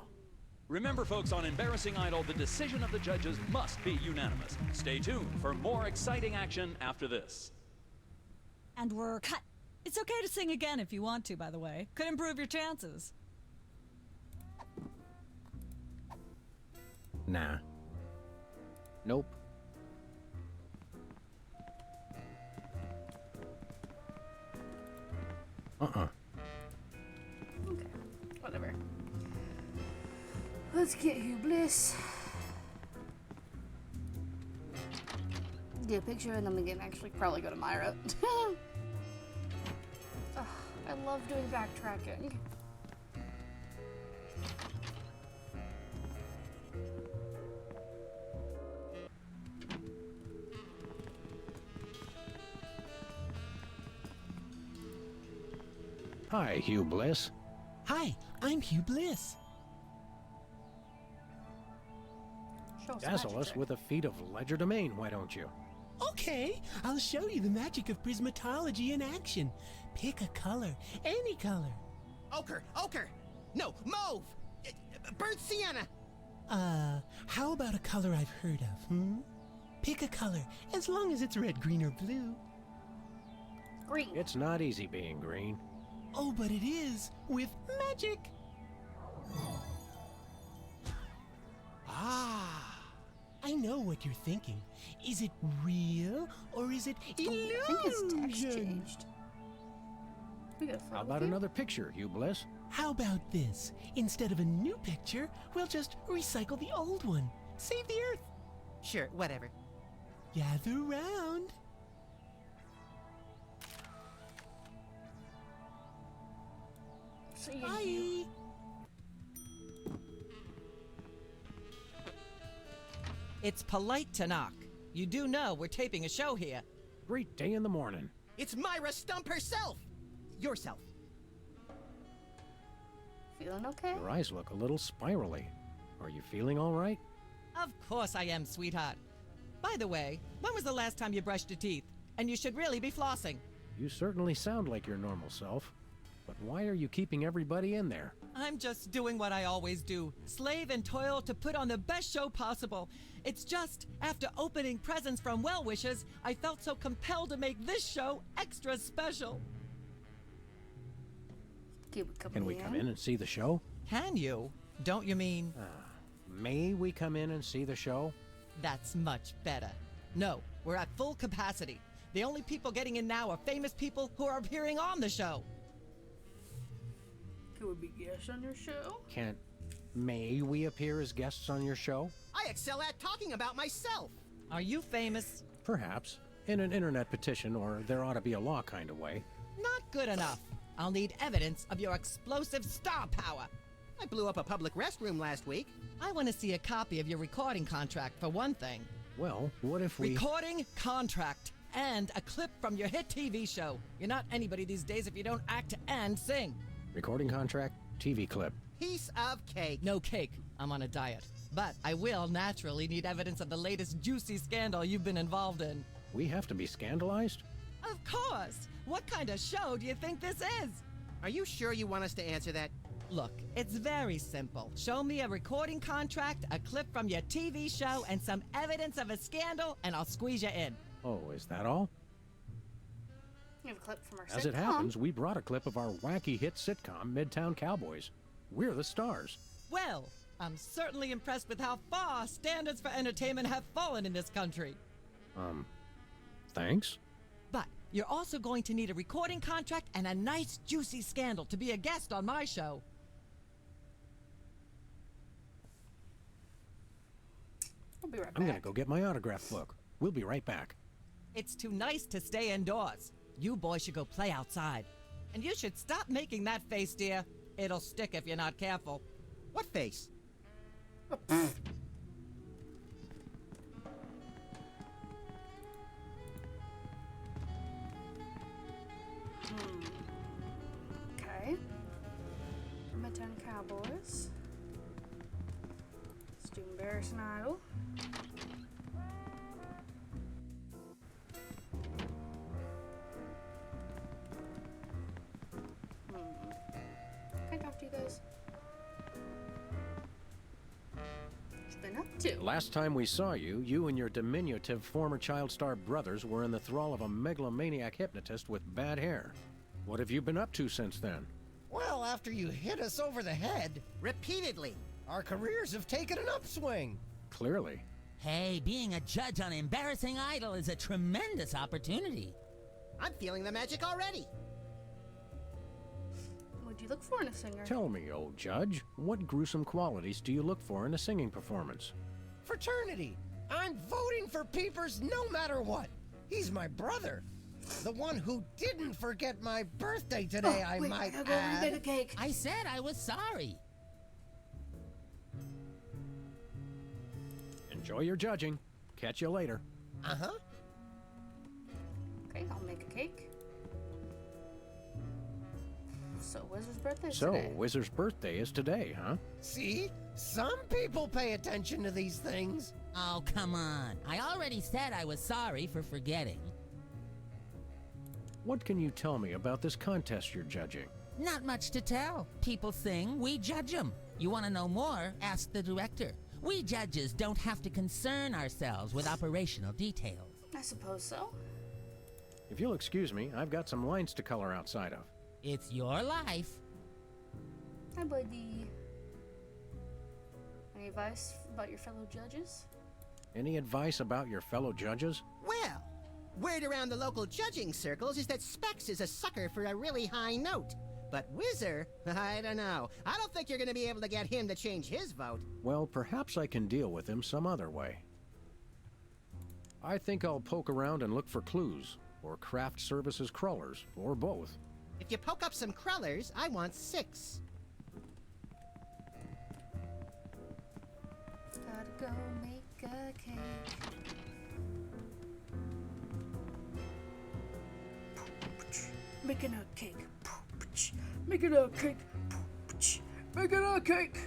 Remember, folks, on Embarrassing Idol, the decision of the judges must be unanimous. Stay tuned for more exciting action after this. And we're cut. It's okay to sing again if you want to, by the way. Could improve your chances. Nah. Nope. Okay, whatever. Let's get Hugh Bliss. Get a picture and then we can actually probably go to Myra. Oh, I love doing backtracking. Hi, Hugh Bliss. Hi, I'm Hugh Bliss. Dazzle us with a feat of legerdemain, why don't you? Okay, I'll show you the magic of prismatology in action. Pick a color, any color. Ochre! Ochre! No, mauve! Burnt sienna! How about a color I've heard of, Pick a color, as long as it's red, green, or blue. Green. It's not easy being green. Oh, but it is, with magic. Ah, I know what you're thinking. Is it real or is it illusion? I think his text changed. We got a photo How about here? another picture, Hugh Bliss? How about this? Instead of a new picture, we'll just recycle the old one. Save the Earth. Sure, whatever. Gather round. See you. Bye. It's polite to knock. You do know we're taping a show here. Great day in the morning. It's Myra Stump herself! Yourself. Feeling okay? Your eyes look a little spirally. Are you feeling all right? Of course I am, sweetheart. By the way, when was the last time you brushed your teeth? And you should really be flossing. You certainly sound like your normal self. But why are you keeping everybody in there? I'm just doing what I always do. Slave and toil to put on the best show possible. It's just, after opening presents from well-wishers, I felt so compelled to make this show extra special. Can we come in and see the show? Can you? Don't you mean... May we come in and see the show? That's much better. No, we're at full capacity. The only people getting in now are famous people who are appearing on the show. Can we be guests on your show? May we appear as guests on your show? I excel at talking about myself. Are you famous? Perhaps. In an internet petition, or there ought to be a law kind of way. Not good enough. I'll need evidence of your explosive star power. I blew up a public restroom last week. I want to see a copy of your recording contract, for one thing. Well, what if we... Recording contract. And a clip from your hit TV show. You're not anybody these days if you don't act and sing. Recording contract, TV clip. Piece of cake. No cake. I'm on a diet. But I will naturally need evidence of the latest juicy scandal you've been involved in. We have to be scandalized? Of course! What kind of show do you think this is? Are you sure you want us to answer that? Look, it's very simple. Show me a recording contract, a clip from your TV show, and some evidence of a scandal, and I'll squeeze you in. Oh, is that all? You have a clip from our As sitcom. it happens, we brought a clip of our wacky hit sitcom, Midtown Cowboys. We're the stars. Well, I'm certainly impressed with how far standards for entertainment have fallen in this country. Thanks? But you're also going to need a recording contract and a nice juicy scandal to be a guest on my show. I'll be right back. I'm gonna go get my autograph book. We'll be right back. It's too nice to stay indoors. You boys should go play outside. And you should stop making that face, dear. It'll stick if you're not careful. What face? Okay. Midtown Cowboys. Let's do Embarrassing Idol. Can I talk to you guys? What you been up to? Last time we saw you, you and your diminutive former child star brothers were in the thrall of a megalomaniac hypnotist with bad hair. What have you been up to since then? Well, after you hit us over the head, Repeatedly. our careers have taken an upswing. Clearly. Hey, being a judge on Embarrassing Idol is a tremendous opportunity. I'm feeling the magic already. What'd you look for in a singer? Tell me, old judge, what gruesome qualities do you look for in a singing performance? Fraternity. I'm voting for Peepers no matter what. He's my brother. The one who didn't forget my birthday today, I wait, might I'll go and bake a add. cake. I said I was sorry. Enjoy your judging. Catch you later. Uh-huh. Okay, I'll make a cake. So, Wizard's birthday is So, today. Wizard's birthday is today, huh? See? Some people pay attention to these things. Oh, come on. I already said I was sorry for forgetting. What can you tell me about this contest you're judging? Not much to tell. People sing, we judge them. You want to know more? Ask the director. We judges don't have to concern ourselves with operational details. I suppose so. If you'll excuse me, I've got some lines to color outside of. It's your life. Hi, buddy. I Any advice about your fellow judges? Any advice about your fellow judges? Well, word around the local judging circles is that Specs is a sucker for a really high note. But Whizzer, I don't know. I don't think you're going to be able to get him to change his vote. Well, perhaps I can deal with him some other way. I think I'll poke around and look for clues, or craft services crawlers, or both. If you poke up some crullers, I want 6. Gotta go make a cake. Making a cake. Making a cake. Making a cake.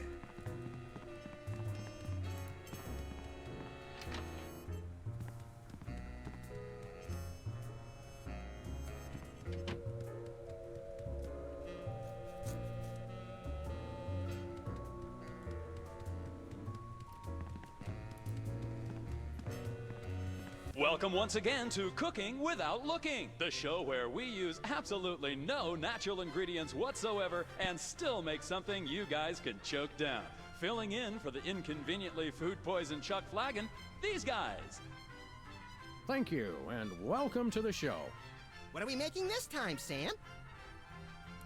Welcome once again to Cooking Without Looking, the show where we use absolutely no natural ingredients whatsoever and still make something you guys can choke down. Filling in for the inconveniently food-poisoned Chuck Flagon, these guys. Thank you, and welcome to the show. What are we making this time, Sam?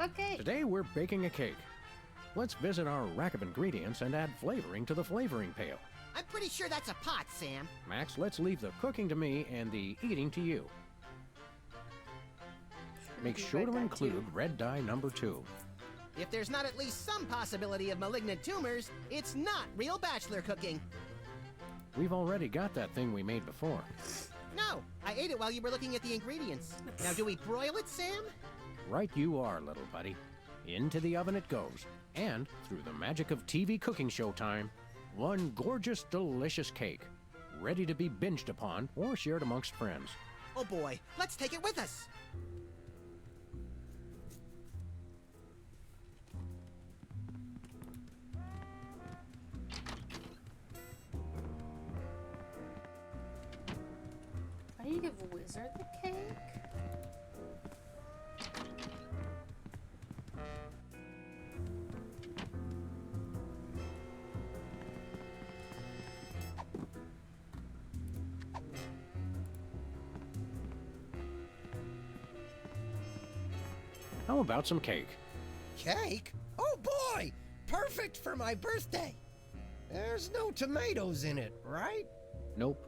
Okay. Today we're baking a cake. Let's visit our rack of ingredients and add flavoring to the flavoring pail. I'm pretty sure that's a pot, Sam. Max, let's leave the cooking to me and the eating to you. Make sure to include red dye number 2. If there's not at least some possibility of malignant tumors, it's not real bachelor cooking. We've already got that thing we made before. No, I ate it while you were looking at the ingredients. Now, do we broil it, Sam? Right you are, little buddy. Into the oven it goes. And, through the magic of TV cooking show time, one gorgeous, delicious cake, ready to be binged upon or shared amongst friends. Oh boy, let's take it with us. Why do you give Wizard the cake? How about some cake? Cake? Oh boy! Perfect for my birthday! There's no tomatoes in it, right? Nope.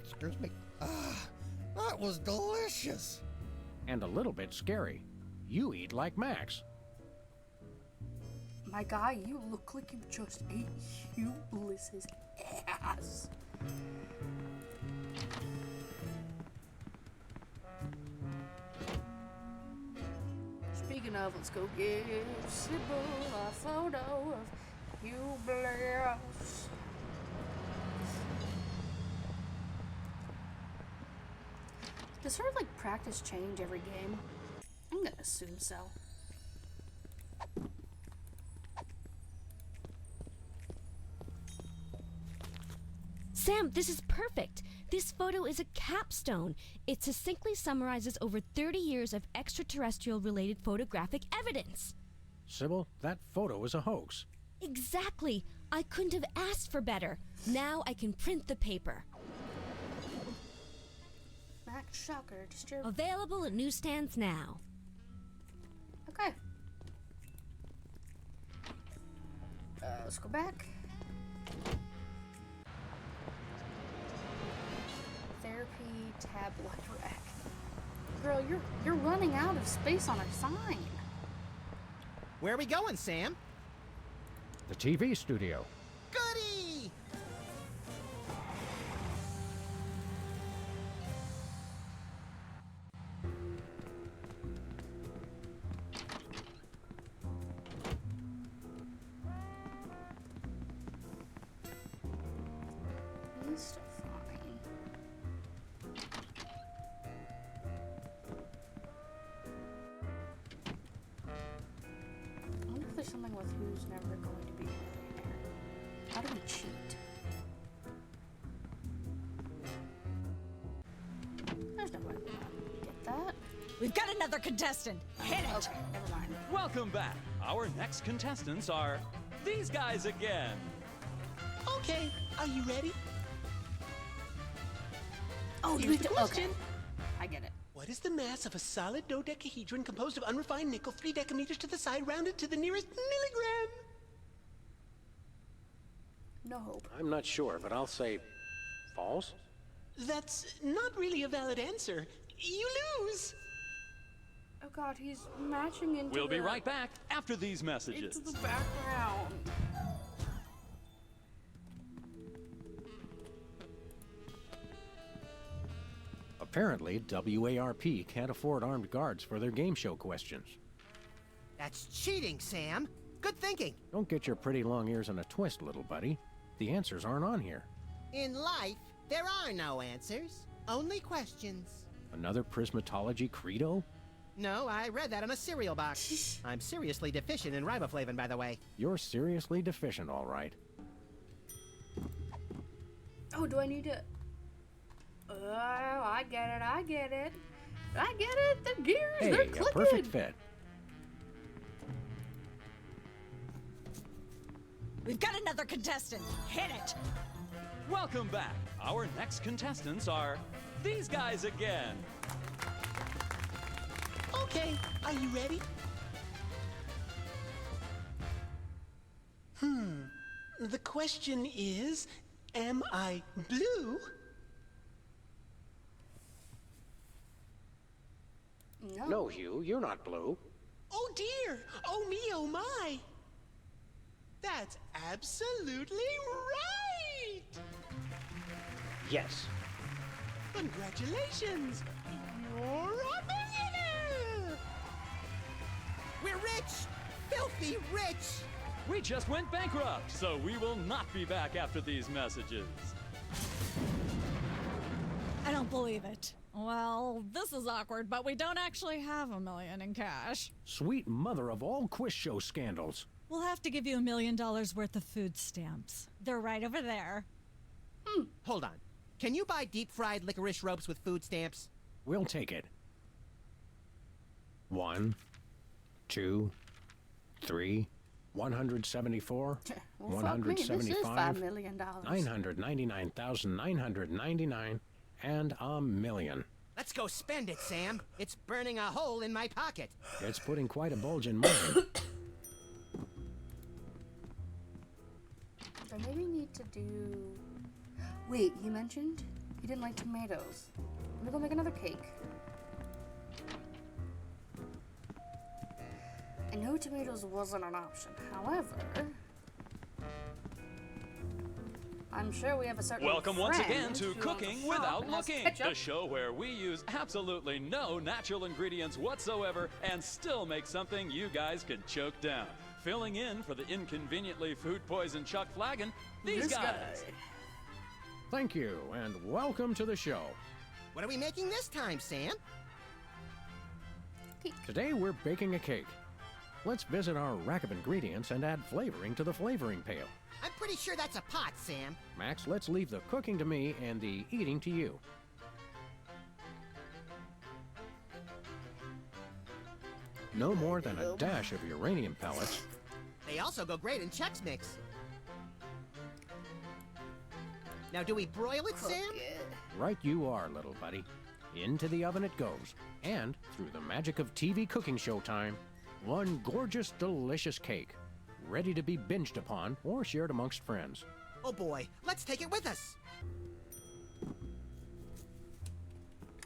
Excuse me. That was delicious. And a little bit scary. You eat like Max. My guy, you look like you just ate Hugh Bliss's ass. Speaking of, let's go give Sybil a photo of Hugh Bliss. Does sort of like practice change every game? I'm gonna assume so. Sam, this is perfect. This photo is a capstone. It succinctly summarizes over 30 years of extraterrestrial-related photographic evidence. Sybil, that photo is a hoax. Exactly. I couldn't have asked for better. Now I can print the paper. Max Shocker, distribute. Available at newsstands now. Okay. Let's go back. Therapy tablet rack. Girl, you're running out of space on our sign. Where are we going, Sam? The TV studio. Goody! East fine. I wonder if there's something with who's never going to be a millionaire. How do we cheat? There's no way we can get that. We've got another contestant. Hit it. Okay, never mind. Welcome back. Our next contestants are these guys again. Okay, are you ready? Oh, do we Here's have the to? question. Okay. I get it. What is the mass of a solid dodecahedron composed of unrefined nickel 3 decameters to the side, rounded to the nearest milligram? No hope. I'm not sure, but I'll say false. That's not really a valid answer. You lose. Oh God, he's matching into. We'll be right back after these messages. Into the background. Apparently, WARP can't afford armed guards for their game show questions. That's cheating, Sam. Good thinking. Don't get your pretty long ears in a twist, little buddy. The answers aren't on here. In life, there are no answers, only questions. Another prismatology credo? No, I read that on a cereal box. I'm seriously deficient in riboflavin, by the way. You're seriously deficient, all right. Oh, do I need to? Oh, I get it. I get it. I get it. The gears, Hey, they're a clicking. perfect fit. We've got another contestant. Hit it. Welcome back. Our next contestants are these guys again. Okay, are you ready? The question is, am I blue? No, Hugh, you're not blue. Oh dear! Oh me, oh my! That's absolutely right! Yes. Congratulations! You're a millionaire! We're rich! Filthy rich! We just went bankrupt, so we will not be back after these messages. I don't believe it. Well, this is awkward, but we don't actually have $1 million in cash. Sweet mother of all quiz show scandals. We'll have to give you $1 million worth of food stamps. They're right over there. Hold on. Can you buy deep-fried licorice ropes with food stamps? We'll take it. 1, 2, 3, 174, Well, fuck me, this is $5 175, million. 999,999, and $1 million. Let's go spend it, Sam. It's burning a hole in my pocket. It's putting quite a bulge in mine. I maybe need to do. Wait, he mentioned he didn't like tomatoes. Let me go make another cake. I know tomatoes wasn't an option. However, I'm sure we have a certain Welcome once friend again to who owns a Cooking shop Without and has Looking, ketchup. the show where we use absolutely no natural ingredients whatsoever and still make something you guys can choke down. Filling in for the inconveniently food-poisoned Chuck Flagon, these This guys. guy. Thank you, and welcome to the show. What are we making this time, Sam? Today we're baking a cake. Let's visit our rack of ingredients and add flavoring to the flavoring pail. I'm pretty sure that's a pot, Sam. Max, let's leave the cooking to me and the eating to you. No more than a dash of uranium pellets. They also go great in Chex Mix. Now, do we broil it, Sam? Right you are, little buddy. Into the oven it goes. And, through the magic of TV cooking show time, one gorgeous, delicious cake. Ready to be binged upon or shared amongst friends. Oh boy, let's take it with us.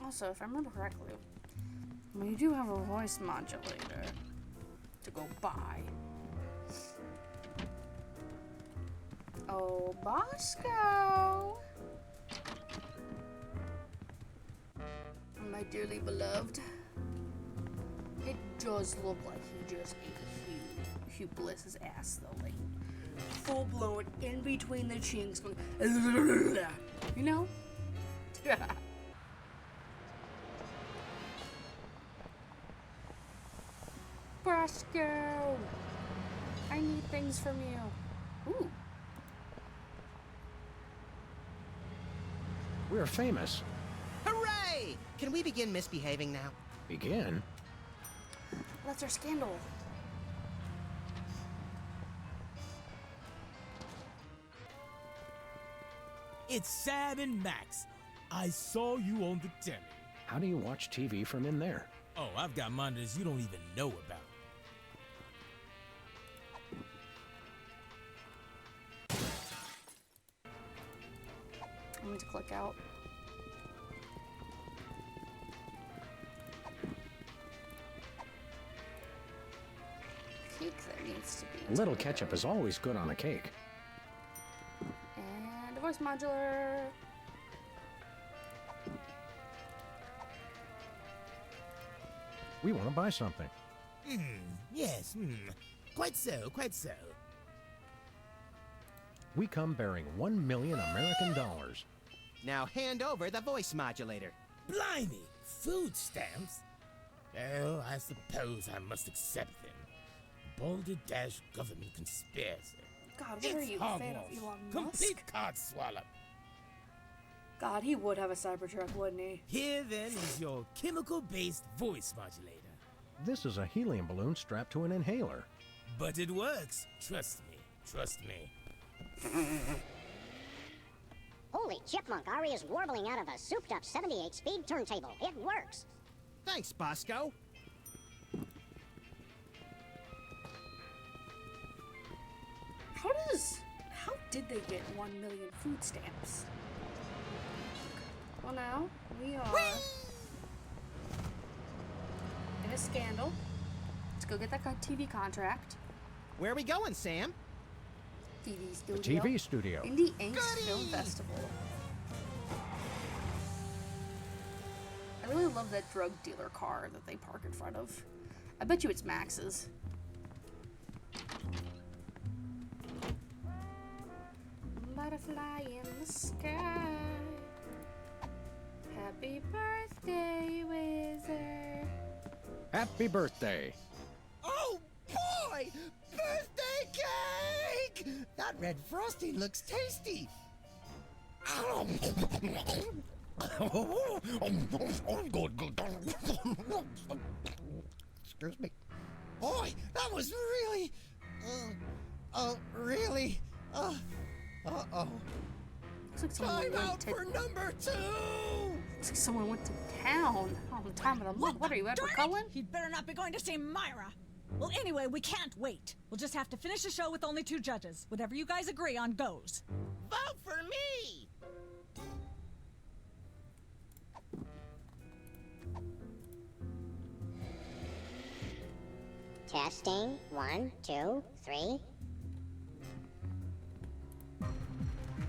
Also, if I remember correctly, we do have a voice modulator to go buy. Oh, Bosco! My dearly beloved. It does look like he just ate Hugh Bliss's ass, though. Like, full blown in between the chinks, going, you know? Bosco! I need things from you. Ooh. We're famous. Hooray! Can we begin misbehaving now? Begin? That's our scandal. It's Sam and Max. I saw you on the telly. How do you watch TV from in there? Oh, I've got monitors you don't even know about. I need to click out. Cake that needs to be. A little ketchup is always good on a cake. And a voice modular. We want to buy something. Yes, quite so, quite so. We come bearing 1 million American dollars. Now hand over the voice modulator. Blimey, food stamps? Well, I suppose I must accept them. Balderdash government conspiracy. God, what are you, a fan of hogwash. Elon Musk? Complete card swallow. God, he would have a Cybertruck, wouldn't he? Here then is your chemical-based voice modulator. This is a helium balloon strapped to an inhaler. But it works. Trust me. Trust me. Holy chipmunk, Ari is warbling out of a souped-up 78-speed turntable. It works. Thanks, Bosco. How did they get 1 million food stamps? Well, now we are in a scandal. Let's go get that TV contract. Where are we going, Sam? TV The studio. TV studio. Indie Angst Film Festival. I really love that drug dealer car that they park in front of. I bet you it's Max's. Butterfly in the sky. Happy birthday, wizard. Happy birthday. Oh boy! Birthday cake! That red frosting looks tasty. Excuse me. Boy, that was really. Really. Uh-oh. Looks like someone Time went out to, for number 2! looks like someone went to town on the time of the month. What are you, Edward Darn it! Cullen? He'd better not be going to see Myra. Well, anyway, we can't wait. We'll just have to finish the show with only 2 judges. Whatever you guys agree on goes. Vote for me! Testing. 1, 2, 3.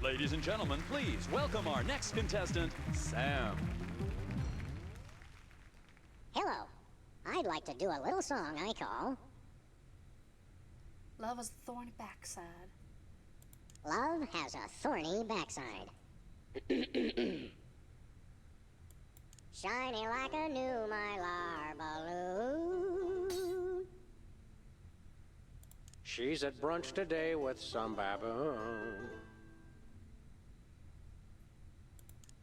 Ladies and gentlemen, please welcome our next contestant, Sam. Hello. I'd like to do a little song I call Love is a thorny backside. Love Has a Thorny Backside. Shiny like a new Mylar balloon. She's at brunch today with some baboon.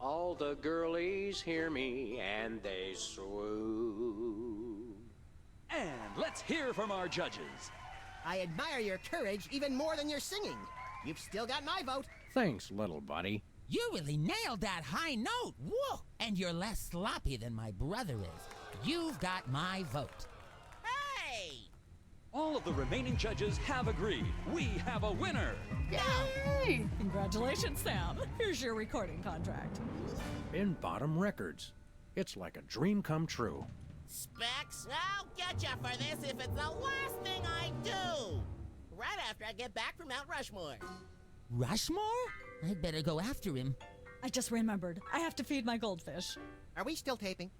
All the girlies hear me and they swoon. And let's hear from our judges. I admire your courage even more than your singing. You've still got my vote. Thanks, little buddy. You really nailed that high note. Whoa! And you're less sloppy than my brother is. You've got my vote. Hey! All of the remaining judges have agreed. We have a winner. Yay! Congratulations, Sam. Here's your recording contract. In Bottom Records. It's like a dream come true. Specs, I'll get ya for this if it's the last thing I do! Right after I get back from Mount Rushmore. Rushmore? I'd better go after him. I just remembered. I have to feed my goldfish. Are we still taping?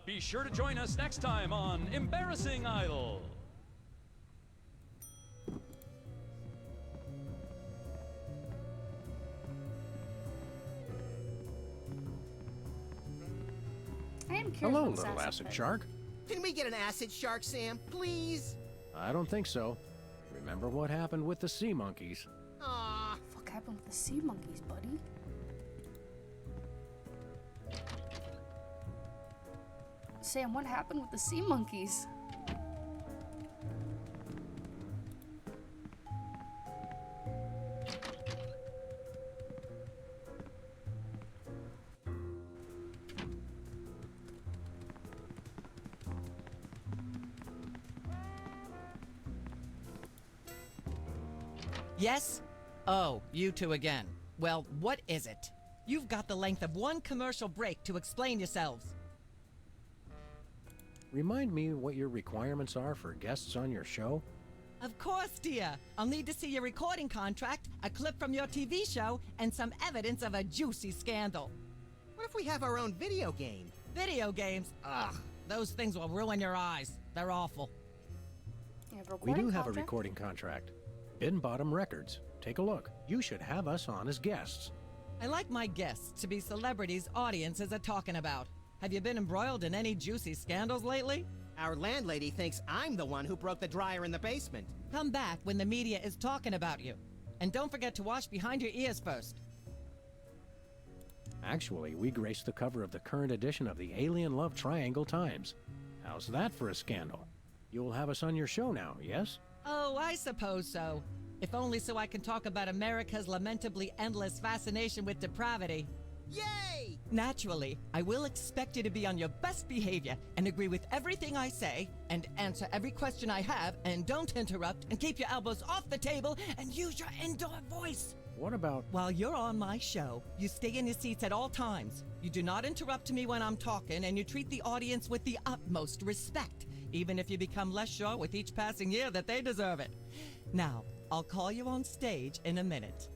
Be sure to join us next time on Embarrassing Idol. I am curious Hello, what this little acid shark. Can we get an acid shark, Sam? Please? I don't think so. Remember what happened with the sea monkeys? Aw. What happened with the sea monkeys, buddy? Sam, what happened with the sea monkeys? Yes? Oh, you two again. Well, what is it? You've got the length of one commercial break to explain yourselves. Remind me what your requirements are for guests on your show? Of course, dear. I'll need to see your recording contract, a clip from your TV show, and some evidence of a juicy scandal. What if we have our own video game? Video games? Ugh, those things will ruin your eyes. They're awful. We do have a recording contract. Bin Bottom Records. Take a look. You should have us on as guests. I like my guests to be celebrities audiences are talking about. Have you been embroiled in any juicy scandals lately? Our landlady thinks I'm the one who broke the dryer in the basement. Come back when the media is talking about you. And don't forget to wash behind your ears first. Actually, we graced the cover of the current edition of the Alien Love Triangle Times. How's that for a scandal? You'll have us on your show now, yes? Oh, I suppose so. If only so I can talk about America's lamentably endless fascination with depravity. Yay! Naturally, I will expect you to be on your best behavior and agree with everything I say and answer every question I have and don't interrupt and keep your elbows off the table and use your indoor voice. What about... While you're on my show, you stay in your seats at all times. You do not interrupt me when I'm talking and you treat the audience with the utmost respect, even if you become less sure with each passing year that they deserve it. Now, I'll call you on stage in a minute.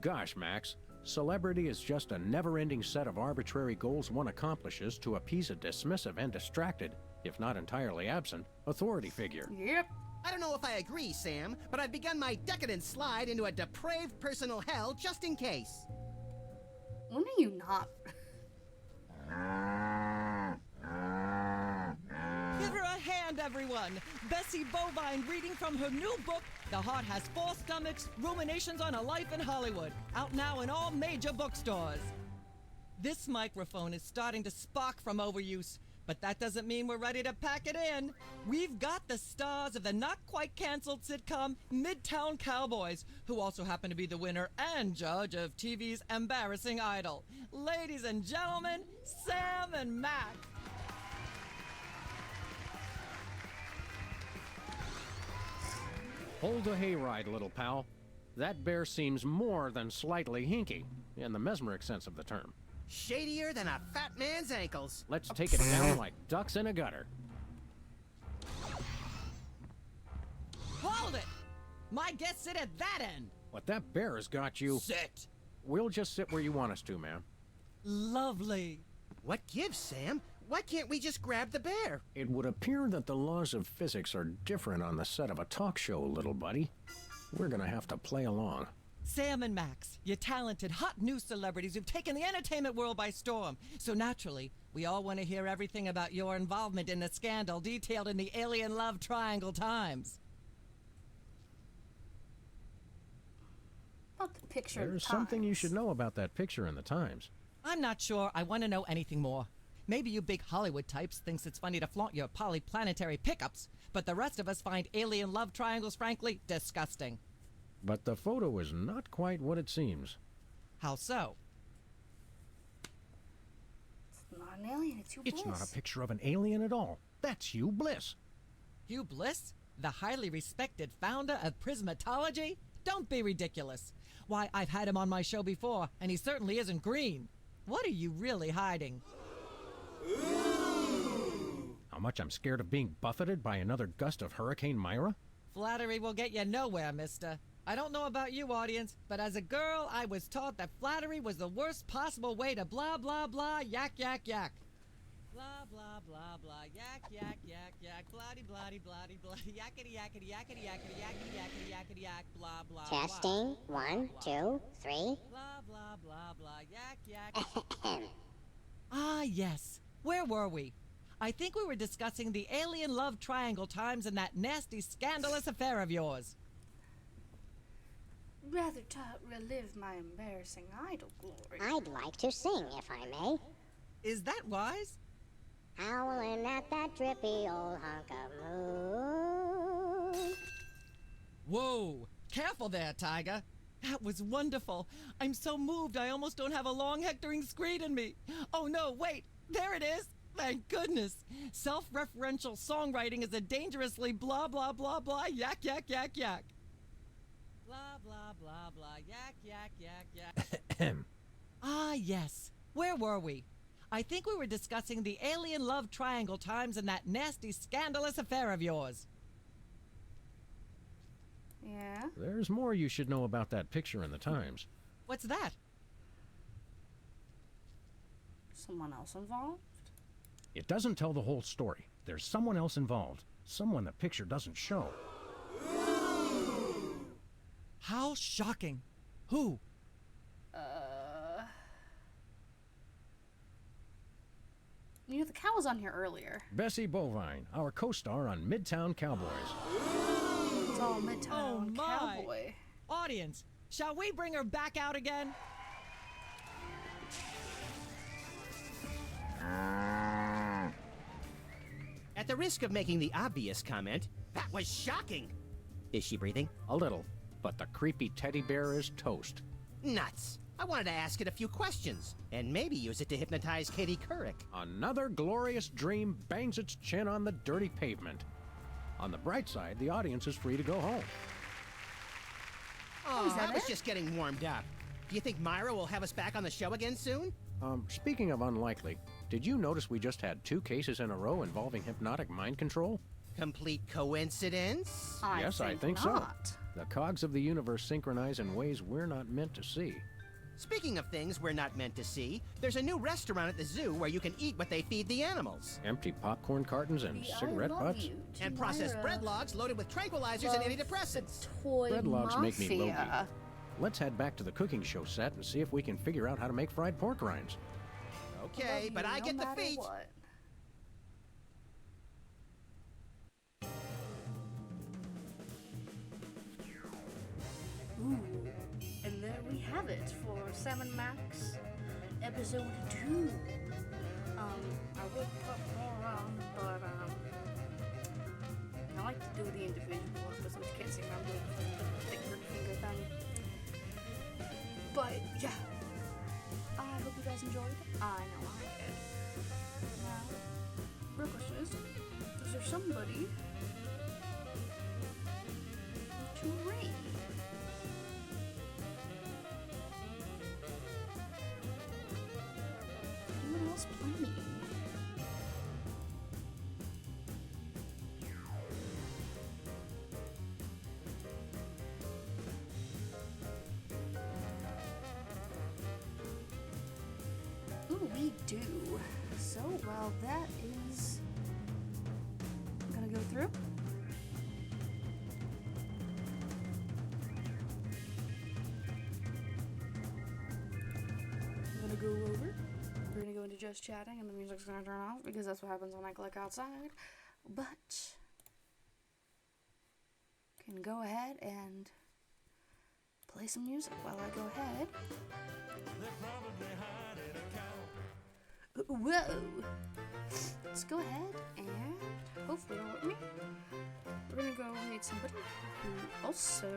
Gosh, Max. Celebrity is just a never-ending set of arbitrary goals one accomplishes to appease a dismissive and distracted, if not entirely absent, authority figure. Yep. I don't know if I agree, Sam, but I've begun my decadent slide into a depraved personal hell just in case. When are you not? Give her a hand, everyone. Bessie Bovine reading from her new book, The Heart Has Four Stomachs, Ruminations on a Life in Hollywood, out now in all major bookstores. This microphone is starting to spark from overuse, but that doesn't mean we're ready to pack it in. We've got the stars of the not-quite-canceled sitcom Midtown Cowboys, who also happen to be the winner and judge of TV's Embarrassing Idol. Ladies and gentlemen, Sam and Mac. Hold the hayride, little pal. That bear seems more than slightly hinky, in the mesmeric sense of the term. Shadier than a fat man's ankles. Let's take it down like ducks in a gutter. Hold it! My guests sit at that end. What that bear has got you... Sit! We'll just sit where you want us to, ma'am. Lovely. What gives, Sam? Why can't we just grab the bear? It would appear that the laws of physics are different on the set of a talk show, little buddy. We're gonna have to play along. Sam and Max, you're talented, hot new celebrities who've taken the entertainment world by storm. So naturally, we all want to hear everything about your involvement in the scandal detailed in the Alien Love Triangle Times. About the picture in the There's something you Times. should know about that picture in the Times. I'm not sure I want to know anything more. Maybe you big Hollywood types thinks it's funny to flaunt your polyplanetary pickups, but the rest of us find alien love triangles frankly disgusting. But the photo is not quite what it seems. How so? It's not an alien, it's Hugh Bliss. It's not a picture of an alien at all. That's Hugh Bliss. Hugh Bliss? The highly respected founder of Prismatology? Don't be ridiculous. Why, I've had him on my show before, and he certainly isn't green. What are you really hiding? How much I'm scared of being buffeted by another gust of Hurricane Myra? Flattery will get you nowhere, mister. I don't know about you, audience, but as a girl, I was taught that flattery was the worst possible way to blah, blah, blah, yak, yak, yak. Blah, blah, blah, blah, yak, yak, yak, yak, bloody, bloody, bloody, bloody, yakety, yakety, yakety, yakety, yakety, yakety, yakety, yak, blah, blah, blah. Testing. 1, 2, 3. Blah, blah, blah, blah, yak, yak. Ah, yes. Where were we? I think we were discussing the Alien Love Triangle Times and that nasty, scandalous affair of yours. Rather to relive my embarrassing idol glory. I'd like to sing, if I may. Is that wise? howling at that drippy old hunk of moon. Whoa! Careful there, Tiger. That was wonderful. I'm so moved I almost don't have a long hectoring screed in me. Oh no, wait! There it is! Thank goodness! Self-referential songwriting is a dangerously blah blah blah blah yak yak yak yak. Blah blah blah blah yak yak yak yak. Ah yes. Where were we? I think we were discussing the alien love triangle times and that nasty scandalous affair of yours. Yeah? There's more you should know about that picture in the Times. What's that? Someone else involved? It doesn't tell the whole story. There's someone else involved. Someone the picture doesn't show. How shocking. Who? You know, the cow was on here earlier. Bessie Bovine, our co-star on Midtown Cowboys. It's all Midtown my. Cowboy. Audience, shall we bring her back out again? At the risk of making the obvious comment, that was shocking. Is she breathing? A little, but the creepy teddy bear is toast. Nuts. I wanted to ask it a few questions, and maybe use it to hypnotize Katie Couric. Another glorious dream bangs its chin on the dirty pavement. On the bright side, the audience is free to go home. Oh, I was just getting warmed up. Do you think Myra will have us back on the show again soon? Speaking of unlikely, did you notice we just had 2 cases in a row involving hypnotic mind control? Complete coincidence? Yes, I think so. The cogs of the universe synchronize in ways we're not meant to see. Speaking of things we're not meant to see, there's a new restaurant at the zoo where you can eat what they feed the animals. Empty popcorn cartons and cigarette butts? And processed bread logs loaded with tranquilizers and antidepressants. Bread logs make me logy. Let's head back to the cooking show set and see if we can figure out how to make fried pork rinds. Okay, but I get the feet. What? Ooh, and there we have it for Sam and Max episode 2. I will put more on, but I like to do the individual episodes. You can't see me, I'm doing the thick finger thing. But yeah, I hope you guys enjoyed. I know I did. Now, real question is there somebody to rate? Anyone else playing? Ooh, we do. So, well, that is... I'm gonna go through. I'm gonna go over. We're gonna go into just chatting, and the music's gonna turn off because that's what happens when I click outside. But can go ahead and play some music while I go ahead. Whoa! Let's go ahead and hopefully it'll let me. We're gonna go meet somebody who also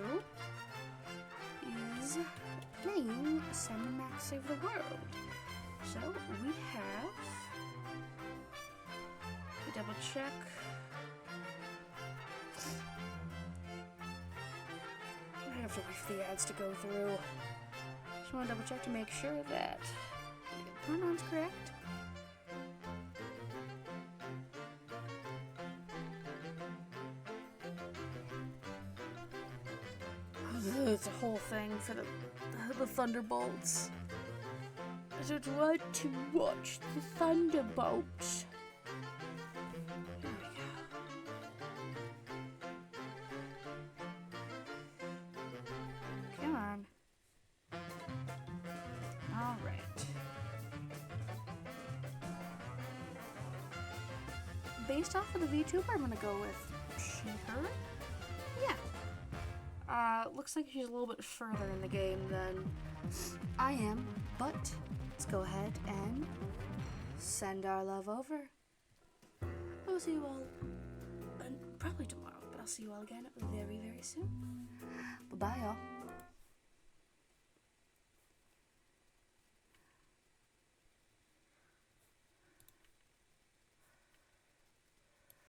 is playing Sam and Max Save the World. So we have to double check. I have to wait for the ads to go through. Just want to double check to make sure that the pronouns correct. It's a whole thing for the Thunderbolts. I don't want to watch the Thunderbolts. Here we go. Come on. All right. Based off of the VTuber, I'm gonna go with she, her. Yeah. Looks like she's a little bit further in the game than I am, but let's go ahead and send our love over I will see you all, and probably tomorrow, but I'll see you all again very, very soon. Bye-bye, y'all.